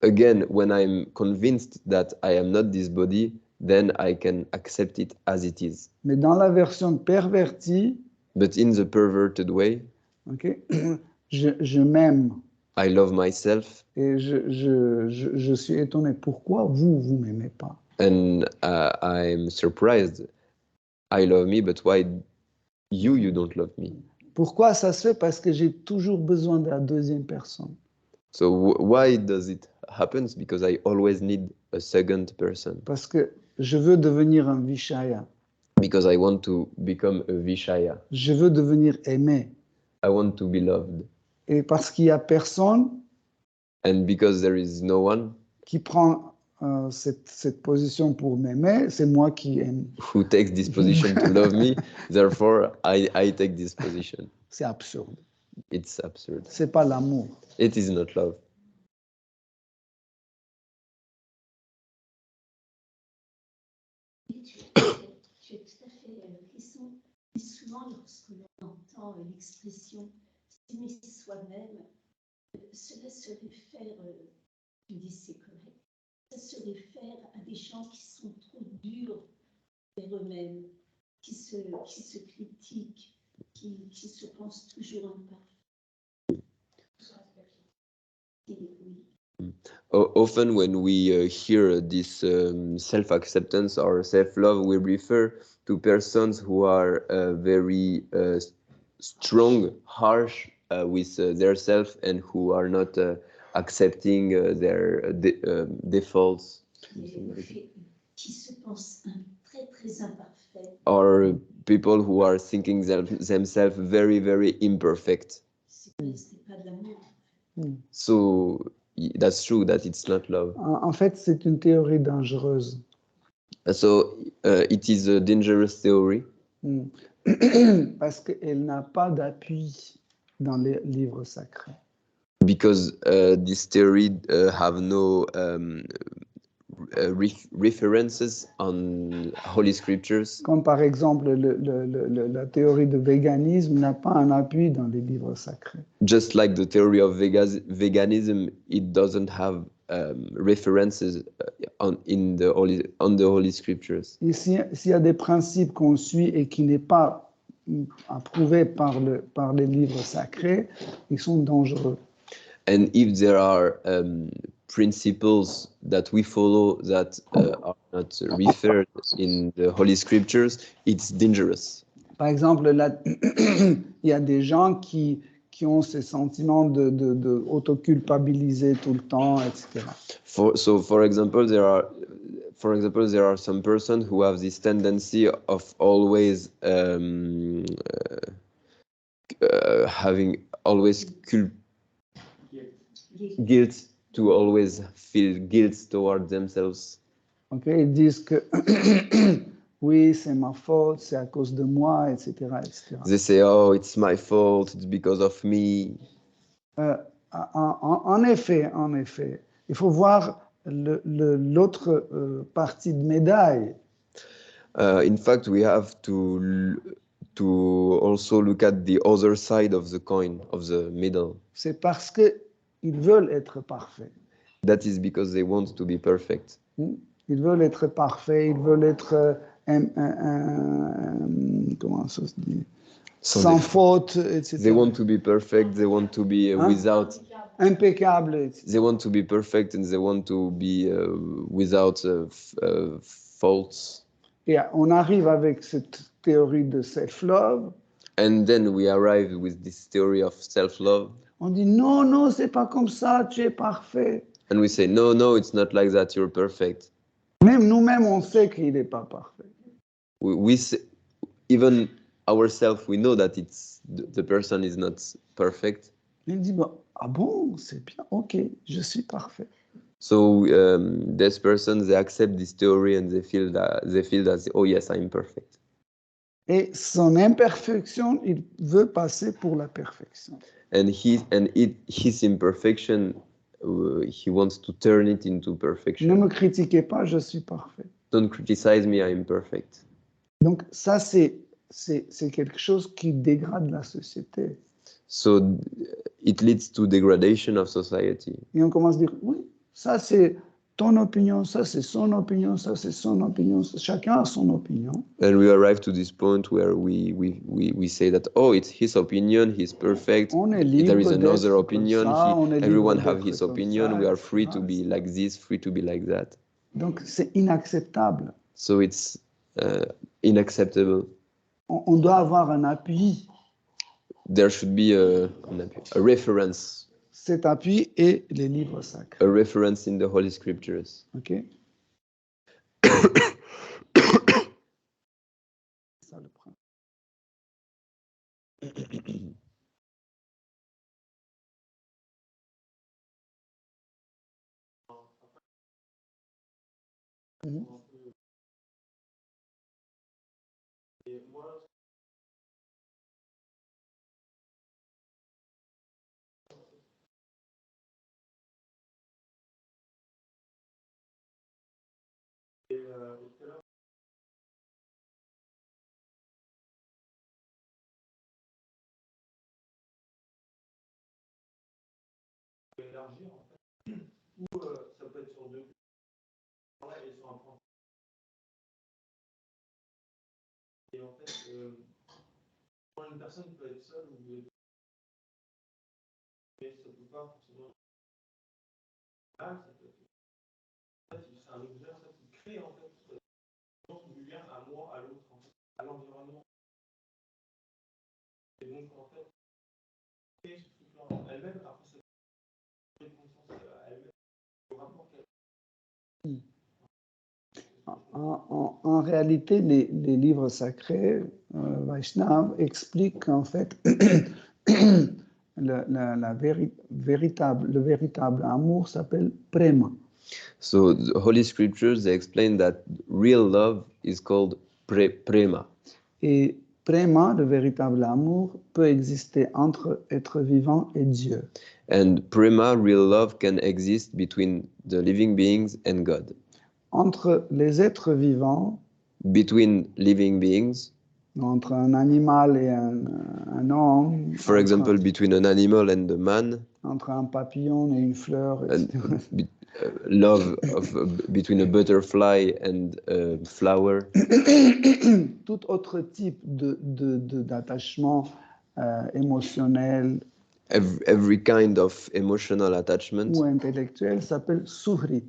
Again, when I'm convinced that I am not this body, then I can accept it as it is. Mais dans la version pervertie, but in the perverted way, okay, je m'aime. I love myself. Et je suis étonné. Pourquoi vous m'aimez pas? And I'm surprised. I love me, but why you don't love me? Pourquoi ça se fait? Parce que j'ai toujours besoin de la deuxième personne. So why does it happen? Because I always need a second person. Parce que je veux devenir un Vishaya. Because I want to become a Vishaya. Je veux devenir aimé. I want to be loved. Et parce qu'il y a personne. And because there is no one. Qui prend cette position pour m'aimer, c'est moi qui aime. Who takes this position to love me? Therefore, I take this position. C'est absurde. It's absurd. C'est pas l'amour. It is not love. Tu es tout à fait raison. Et souvent, lorsque l'on entend l'expression s'aimer soi-même, cela se réfère, tu dis c'est correct, ça se réfère à des gens qui sont trop durs vers eux-mêmes, qui se critiquent, qui se pensent toujours imparfaits. Often when we hear this self-acceptance or self-love, we refer to persons who are very strong, harsh with their self and who are not accepting their defaults. Qui se pensent très, très imparfaits. Or people who are thinking themselves very, very imperfect. C'est pas de l'amour. So that's true that it's not love. En fait, c'est une théorie dangereuse. So it is a dangerous theory. Parce qu'elle n'a pas d'appui dans les livres sacrés. Because this theory have no references on Holy Scriptures. Comme par exemple la théorie de véganisme n'a pas un appui dans les livres sacrés. Just like the theory of veganism, it doesn't have references on the Holy Scriptures. Et s'il y a des principes qu'on suit et qui n'est pas approuvés par les livres sacrés, ils sont dangereux. And if there are principles that we follow that are not referred in the Holy Scriptures, it's dangerous. Par exemple, il y a des gens qui ont ces sentiments de autoculpabiliser tout le temps, etc. So, for example, there are some persons who have this tendency of always having always guilt, to always feel guilt toward themselves. Okay, ils disent que oui, c'est ma faute, c'est à cause de moi, etc., etc. They say, oh, it's my fault, it's because of me. En effet, il faut voir l'autre partie de médaille. In fact, we have to also look at the other side of the coin, of the middle. C'est parce qu'ils veulent être parfaits. That is because they want to be perfect. Ils veulent être parfaits, ils veulent être comment ça se dit? Sans faute, etc. They want to be perfect, they want to be without... Impeccable, etc. They want to be perfect and they want to be without faults. Et on arrive avec cette théorie de self-love. And then we arrive with this theory of self-love. On dit non, non, c'est pas comme ça, tu es parfait. And we say, no, no, it's not like that, you're perfect. Même nous-mêmes, on sait qu'il n'est pas parfait. We say, even ourselves, we know that the person is not perfect. Il dit, ah bon, c'est bien, ok, je suis parfait. So this person, they accept this theory and they feel that, oh yes, I'm perfect. Et son imperfection, il veut passer pour la perfection. And his imperfection, he wants to turn it into perfection. Ne me critiquez pas, je suis parfait. Don't criticize me, I'm perfect. Donc ça, c'est quelque chose qui dégrade la société. So it leads to degradation of society. Et on commence à dire, oui, ça c'est ton opinion, ça c'est son opinion, ça c'est son opinion, chacun a son opinion. And we arrive to this point where we say that, oh, it's his opinion, he's perfect. There is another opinion, everyone have his opinion, we are free to be like this, free to be like that. Donc c'est inacceptable. So it's unacceptable. On doit avoir un appui. There should be a reference. Cet appui est les livres sacrés. A reference in the Holy Scriptures. Ok. Ça le prend. Et moi, tout à l'heure, élargir en fait, ou ça peut être sur deux points et sur un point. Et en fait, quand une personne peut être seule ou mais ça peut pas forcément. Ah, ça peut être. En fait, c'est un objet en fait, qui crée en fait du lien à moi, à l'autre, en fait, à l'environnement. Et donc en fait, créer ce truc-là elle-même, après ça fait une conscience elle-même, le rapport qu'elle. En réalité, les livres sacrés, Vaishnav, expliquent qu'en fait, le véritable amour s'appelle prema. So the Holy Scriptures, they explain that real love is called prema. Et prema, le véritable amour, peut exister entre être vivant et Dieu. And prema, real love, can exist between the living beings and God. Entre les êtres vivants, between living beings, entre un animal et un homme, for example, between an animal and a man, entre un papillon et une fleur, etc. Love between a butterfly and a flower. Tout autre type d'attachement émotionnel every kind of emotional attachment ou intellectuel s'appelle suhrit.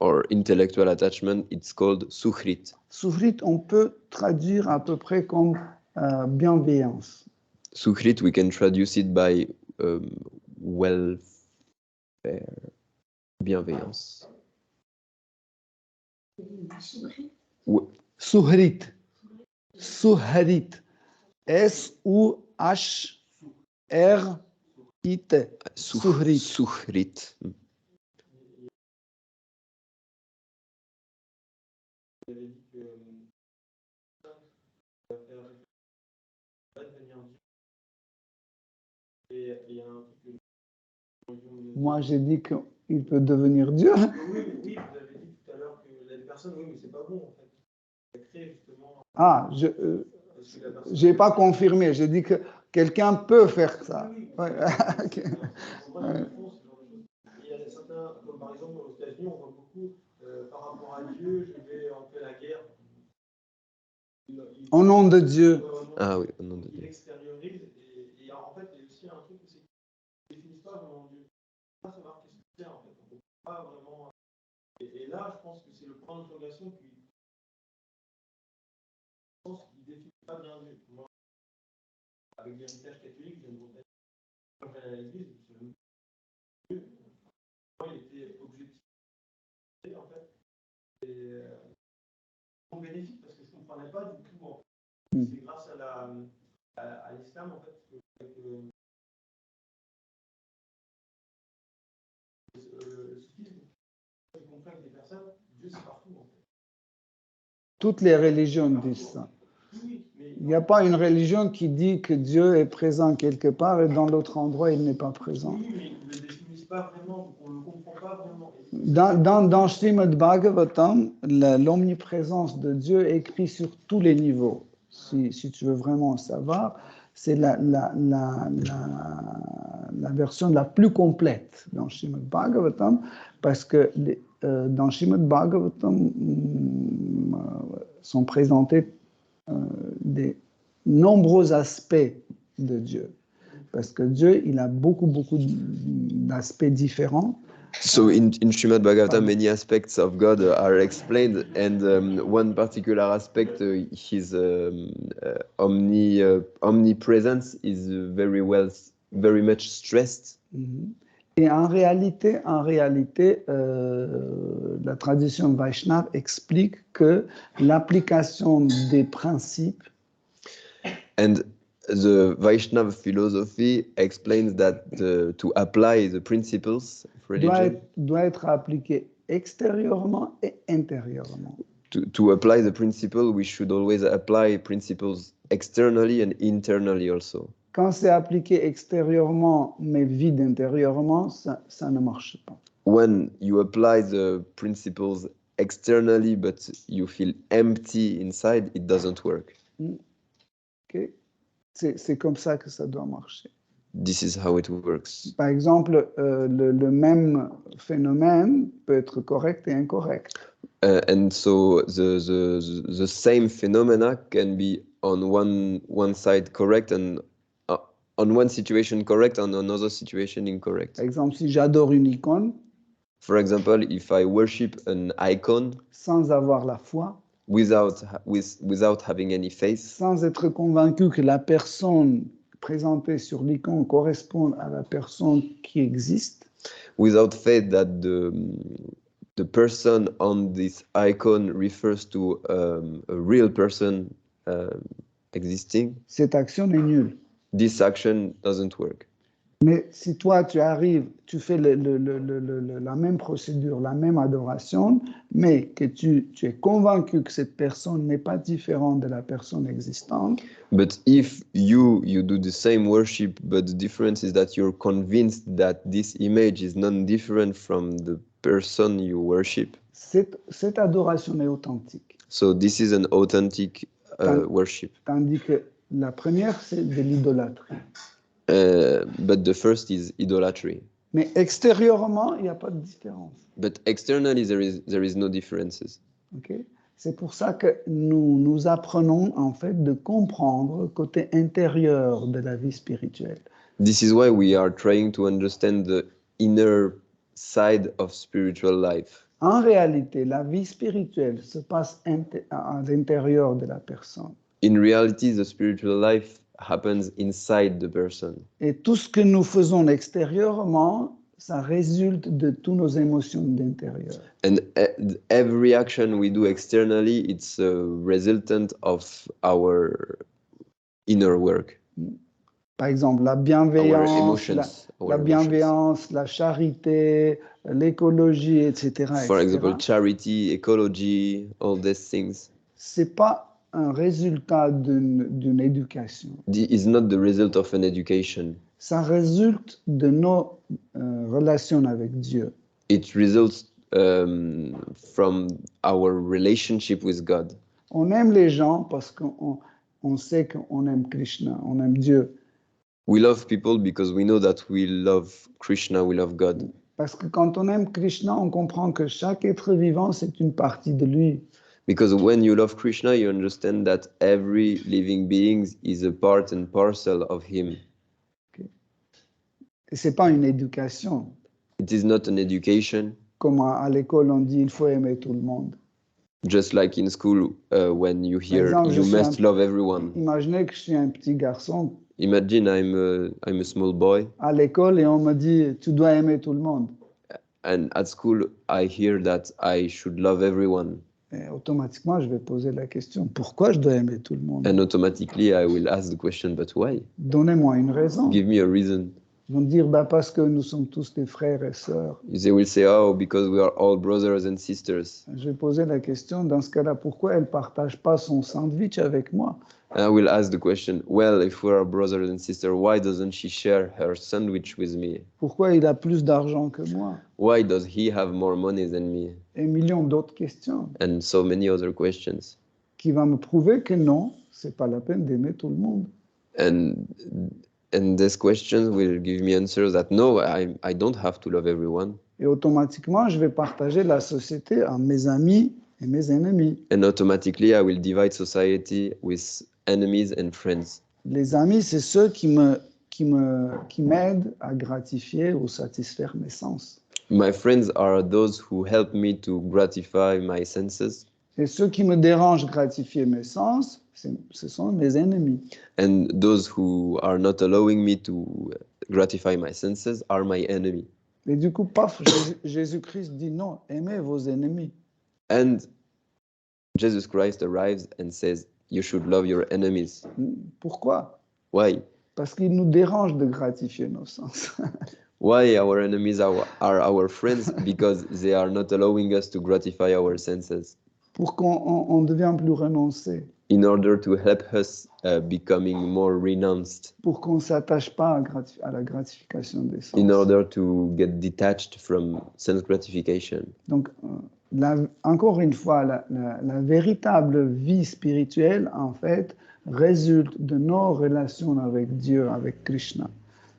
Or intellectual attachment, it's called suhrit. Suhrit, on peut traduire à peu près comme bienveillance. Suhrit, we can traduce it by welfare, bienveillance. Suhrit. Suhrit. S-U-H-R-I-T. Suhrit. Suhrit. Vous avez dit que va devenir Dieu. Et il y a un truc Moi, j'ai dit qu'il peut devenir Dieu. Oui, vous avez dit tout à l'heure que les personnes, oui, mais c'est pas bon en fait. Ça crée justement. Ah, je n'ai pas confirmé. J'ai dit que quelqu'un peut faire ça. Oui, Ouais. Okay. Il y a certains, comme par exemple aux États-Unis, on voit beaucoup par rapport à Dieu, je vais en faire la guerre. Au nom de Dieu. Ah oui, au nom de Dieu. Il extériorise et en fait, il y a aussi un truc, c'est qu'ils ne définissent pas vraiment Dieu. Ça savoir qu'est-ce que c'est en fait. On peut pas vraiment. Et là, je pense que c'est le point d'interrogation qui. Je pense qu'il ne définit pas bien Dieu. Moi, avec l'héritage catholique, je me disais, quand j'allais à l'église, Dieu, moi, il était objectif en fait. Et bénéfique parce que je ne comprenais pas du tout. En fait. C'est grâce à l'islam en fait que le soufisme, je comprends que des personnes, Dieu c'est partout en fait. Toutes les religions disent ça. Il n'y a pas une religion qui dit que Dieu est présent quelque part et dans l'autre endroit il n'est pas présent. Oui, mais ils ne le définissent pas vraiment, on ne le comprend pas vraiment. Dans Srimad Bhagavatam, l'omniprésence de Dieu est écrite sur tous les niveaux. Si tu veux vraiment savoir, c'est la version la plus complète dans Srimad Bhagavatam, parce que dans Srimad Bhagavatam sont présentés des nombreux aspects de Dieu. Parce que Dieu, il a beaucoup d'aspects différents. So in Srimad Bhagavatam, many aspects of God are explained, and one particular aspect, his omnipresence, is very much stressed. Et en réalité, la tradition Vaishnava explique que l'application des principes. And the Vaishnava philosophy explains that to apply the principles of religion doit être appliqué extérieurement et intérieurement. To apply the principle, we should always apply principles externally and internally also. Quand c'est appliqué extérieurement mais vide intérieurement, ça ne marche pas. When you apply the principles externally but you feel empty inside, it doesn't work. Okay. C'est comme ça que ça doit marcher. This is how it works. Par exemple, le même phénomène peut être correct et incorrect. And so the same phenomena can be on one side correct and on one situation correct, on another situation incorrect. Par exemple, si j'adore une icône, for example, if I worship an icon sans avoir la foi, without having any faith, sans être convaincu que la personne présentée sur l'icône correspond à la personne qui existe, without faith that the person on this icon refers to a real person existing, cette action est nulle. This action doesn't work. Mais si toi, tu arrives, tu fais la même procédure, la même adoration, mais que tu es convaincu que cette personne n'est pas différente de la personne existante. But if you do the same worship, but the difference is that you're convinced that this image is non-different from the person you worship. Cette adoration est authentique. So this is an authentic worship. Tandis que la première, c'est de l'idolâtrie. But the first is idolatry. Mais extérieurement, il n'y a pas de différence. But externally, there is no differences. Okay? C'est pour ça que nous apprenons en fait de comprendre le côté intérieur de la vie spirituelle. This is why we are trying to understand the inner side of spiritual life. En réalité, la vie spirituelle se passe à l'intérieur de la personne. In reality, the spiritual life happens inside the person. Et tout ce que nous faisons extérieurement, ça résulte de toutes nos émotions d'intérieur. And every action we do externally, it's a resultant of our inner work. Par exemple, la our bienveillance, emotions. la bienveillance, la charité, l'écologie, etc. For example, etc. charity, ecology, all these things. C'est pas un résultat d'une éducation. Is not the result of an education. Ça résulte de nos relations avec Dieu. It results from our relationship with God. On aime les gens parce qu'on sait qu'on aime Krishna, on aime Dieu. We love people because we know that we love Krishna, we love God. Parce que quand on aime Krishna, on comprend que chaque être vivant, c'est une partie de lui. Because when you love Krishna, you understand that every living being is a part and parcel of him. Et c'est pas une éducation. It is not an education. Comme à l'école, on dit il faut aimer tout le monde. Just like in school, when you hear exemple, you must love everyone. Imaginez que je suis un petit garçon. Imagine I'm a small boy. À l'école, et on me dit tu dois aimer tout le monde. And at school, I hear that I should love everyone. Et automatiquement, je vais poser la question pourquoi je dois aimer tout le monde? And automatically, I will ask the question, but why? Donnez-moi une raison. Give me a reason. Ils vont dire parce que nous sommes tous des frères et sœurs. They will say, oh, because we are all brothers and sisters. Je vais poser la question dans ce cas-là pourquoi elle ne partage pas son sandwich avec moi? And I will ask the question, well, if we are brothers and sisters, why doesn't she share her sandwich with me? Pourquoi il a plus d'argent que moi? Why does he have more money than me? Et millions d'autres questions. And so many other questions. Qui va me prouver que non, c'est pas la peine d'aimer tout le monde. And these questions will give me answers that no, I don't have to love everyone. Et automatiquement, je vais partager la société à mes amis et mes ennemis. And automatically, I will divide society with enemies and friends. Les amis, c'est ceux qui m'aident à gratifier ou satisfaire mes sens. My friends are those who help me to gratify my senses. Et ceux qui me dérangent gratifier mes sens, ce sont mes ennemis. And those who are not allowing me to gratify my senses are my enemy. Et du coup, paf, Jésus-Christ dit non, aimez vos ennemis. And Jesus Christ arrives and says, you should love your enemies. Pourquoi? Why? Parce qu'ils nous dérangent de gratifier nos sens. Why our enemies are our friends? Because they are not allowing us to gratify our senses. Pour qu'on devienne plus renoncé. In order to help us becoming more renounced. Pour qu'on ne s'attache pas à la gratification des sens. In order to get detached from sense gratification. Donc, encore une fois, la véritable vie spirituelle, en fait, résulte de nos relations avec Dieu, avec Krishna.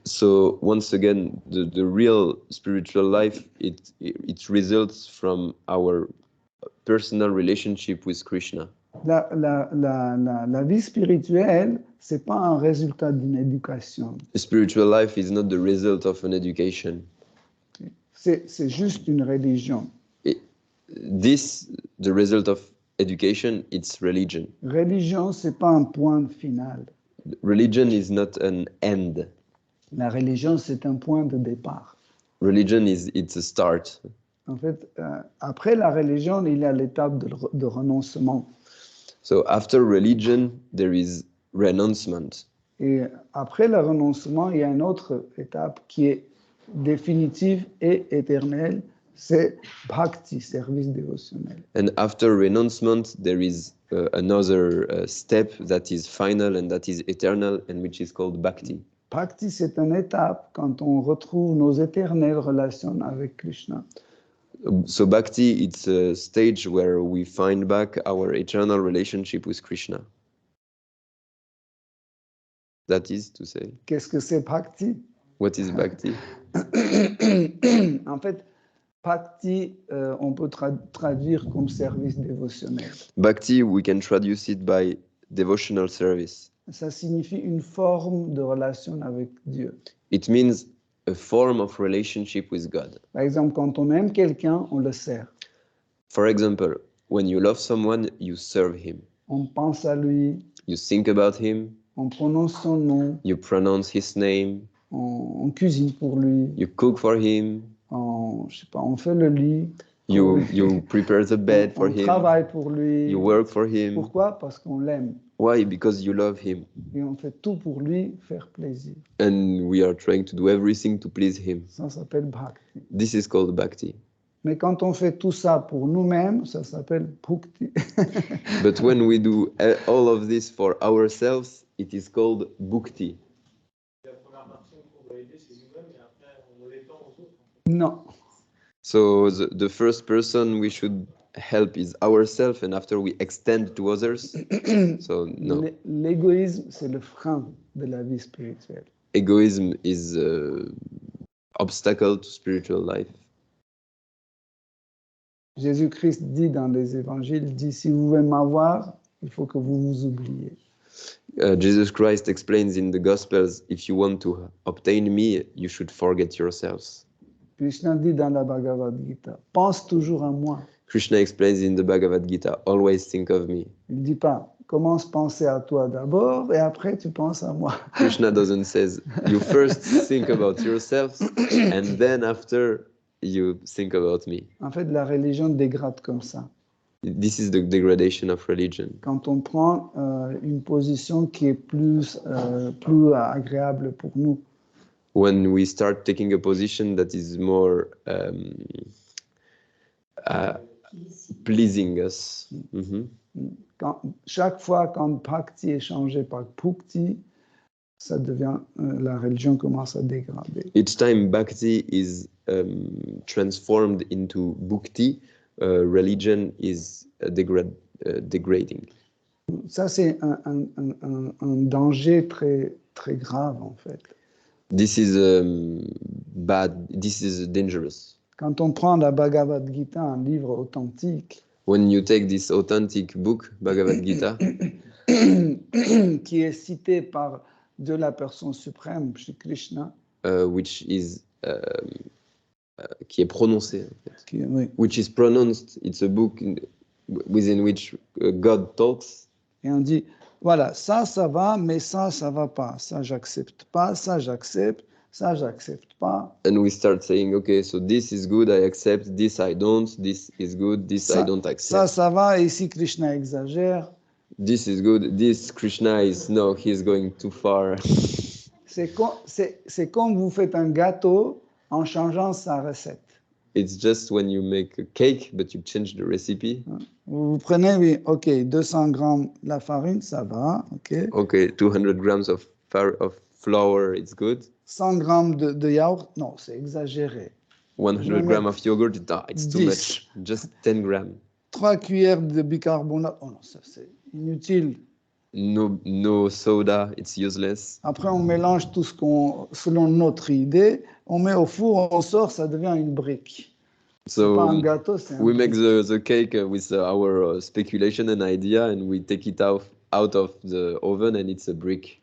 So once again, the real spiritual life, it results from our personal relationship with Krishna. La vie spirituelle, c'est pas un résultat d'une éducation. The spiritual life is not the result of an education. C'est juste une religion. The result of education, it's religion. Religion, c'est pas un point final. Religion is not an end. La religion, c'est un point de départ. Religion it's a start. En fait, après la religion, il y a l'étape de renoncement. So after religion, there is renouncement. Et après le renoncement, il y a une autre étape qui est définitive et éternelle, c'est bhakti, service dévotionnel. And after renouncement, there is another step that is final and that is eternal and which is called bhakti. Bhakti, c'est une étape quand on retrouve nos éternelles relations avec Krishna. So bhakti, it's a stage where we find back our eternal relationship with Krishna. That is to say. Qu'est-ce que c'est bhakti? What is bhakti? En fait, bhakti, on peut traduire comme service dévotionnel. Bhakti, we can traduce it by devotional service. Ça signifie une forme de relation avec Dieu. It means a form of relationship with God. Par exemple, quand on aime quelqu'un, on le sert. For example, when you love someone, you serve him. On pense à lui. You think about him. On prononce son nom. You pronounce his name. On cuisine pour lui. You cook for him. Je sais pas, on fait le lit. You prepare the bed for him. On travaille pour lui. You work for him. Pourquoi? Parce qu'on l'aime. Why? Because you love him. Et on fait tout pour lui faire plaisir. And we are trying to do everything to please him. Ça s'appelle bhakti. This is called bhakti. Mais quand on fait tout ça pour nous-mêmes, ça s'appelle bhukti. But when we do all of this for ourselves, it is called bhukti. La première partie, on va aider, c'est nous-mêmes, et après, on l'étend aux autres. Non. So the first person we should help is ourselves, and after we extend to others. So no. L'égoïsme, c'est le frein de la vie spirituelle. Egoism is obstacle to spiritual life. Jésus-Christ dit dans les évangiles, dit si vous voulez m'avoir, il faut que vous vous oubliez. Jesus Christ explains in the Gospels, if you want to obtain me, you should forget yourselves. Krishna dit dans la Bhagavad Gita, pense toujours à moi. Krishna explains in the Bhagavad Gita, always think of me. Il ne dit pas, commence à penser à toi d'abord et après tu penses à moi. Krishna doesn't say, you first think about yourself and then after you think about me. En fait, la religion dégrade comme ça. This is the degradation of religion. Quand on prend une position qui est plus agréable pour nous. When we start taking a position that is more pleasing us. Chaque fois quand bhakti est changé par bhukti, ça devient, la religion commence à dégrader. Each time bhakti is transformed into bhukti, religion is degrading. Ça, c'est un danger très, très grave, en fait. This is bad, this is dangerous. Quand on prend la Bhagavad Gita, un livre authentique, when you take this authentic book, Bhagavad Gita, qui est cité par de la personne suprême, Shri Krishna, which is qui est prononcé, en fait. Oui. Which is pronounced, it's a book within which God talks. Et on dit, voilà, ça va, mais ça va pas. Ça, j'accepte pas, ça, j'accepte pas. And we start saying, okay, so this is good, I accept, this I don't, this is good, this ça, I don't accept. Ça va, et si Krishna exagère. This is good, this Krishna is, no, he's going too far. C'est comme vous faites un gâteau en changeant sa recette. It's just when you make a cake, but you change the recipe. Vous prenez, oui, ok, 200 grammes la farine, ça va, ok. Okay, 200 grams of flour, it's good. 100 grammes de yaourt, non, c'est exagéré. 100 grams of yogurt, it's too 10. much. Just 10 grams. 3 cuillères de bicarbonate, oh non, ça c'est inutile. No soda, it's useless. Après, on mélange tout ce selon notre idée, on met au four, on sort, ça devient une brique. So pas un gâteau, c'est un we brique. make the cake with our speculation and idea, and we take it out of the oven, and it's a brick.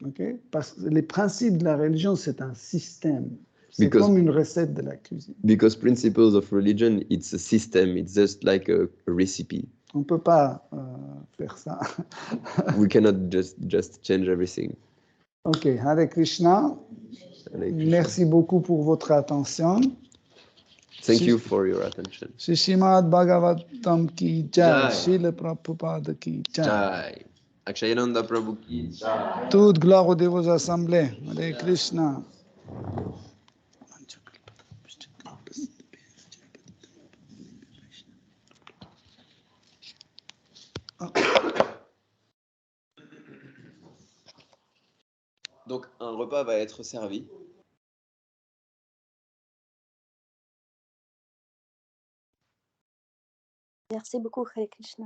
Okay? Parce que les principes de la religion, c'est un système. C'est comme une recette de la cuisine. Because principles of religion, it's a system. It's just like a recipe. On ne peut pas faire ça. We cannot just change everything. Ok, Hare Krishna. Merci beaucoup pour votre attention. Thank you for your attention. Shri Srimad Bhagavatam ki jai, Srila Prabhupada ki jai. Akshayananda Prabhu ki jai. Toute gloire aux dévots assemblés. Hare Krishna. Donc, un repas va être servi. Merci beaucoup, Hare Krishna.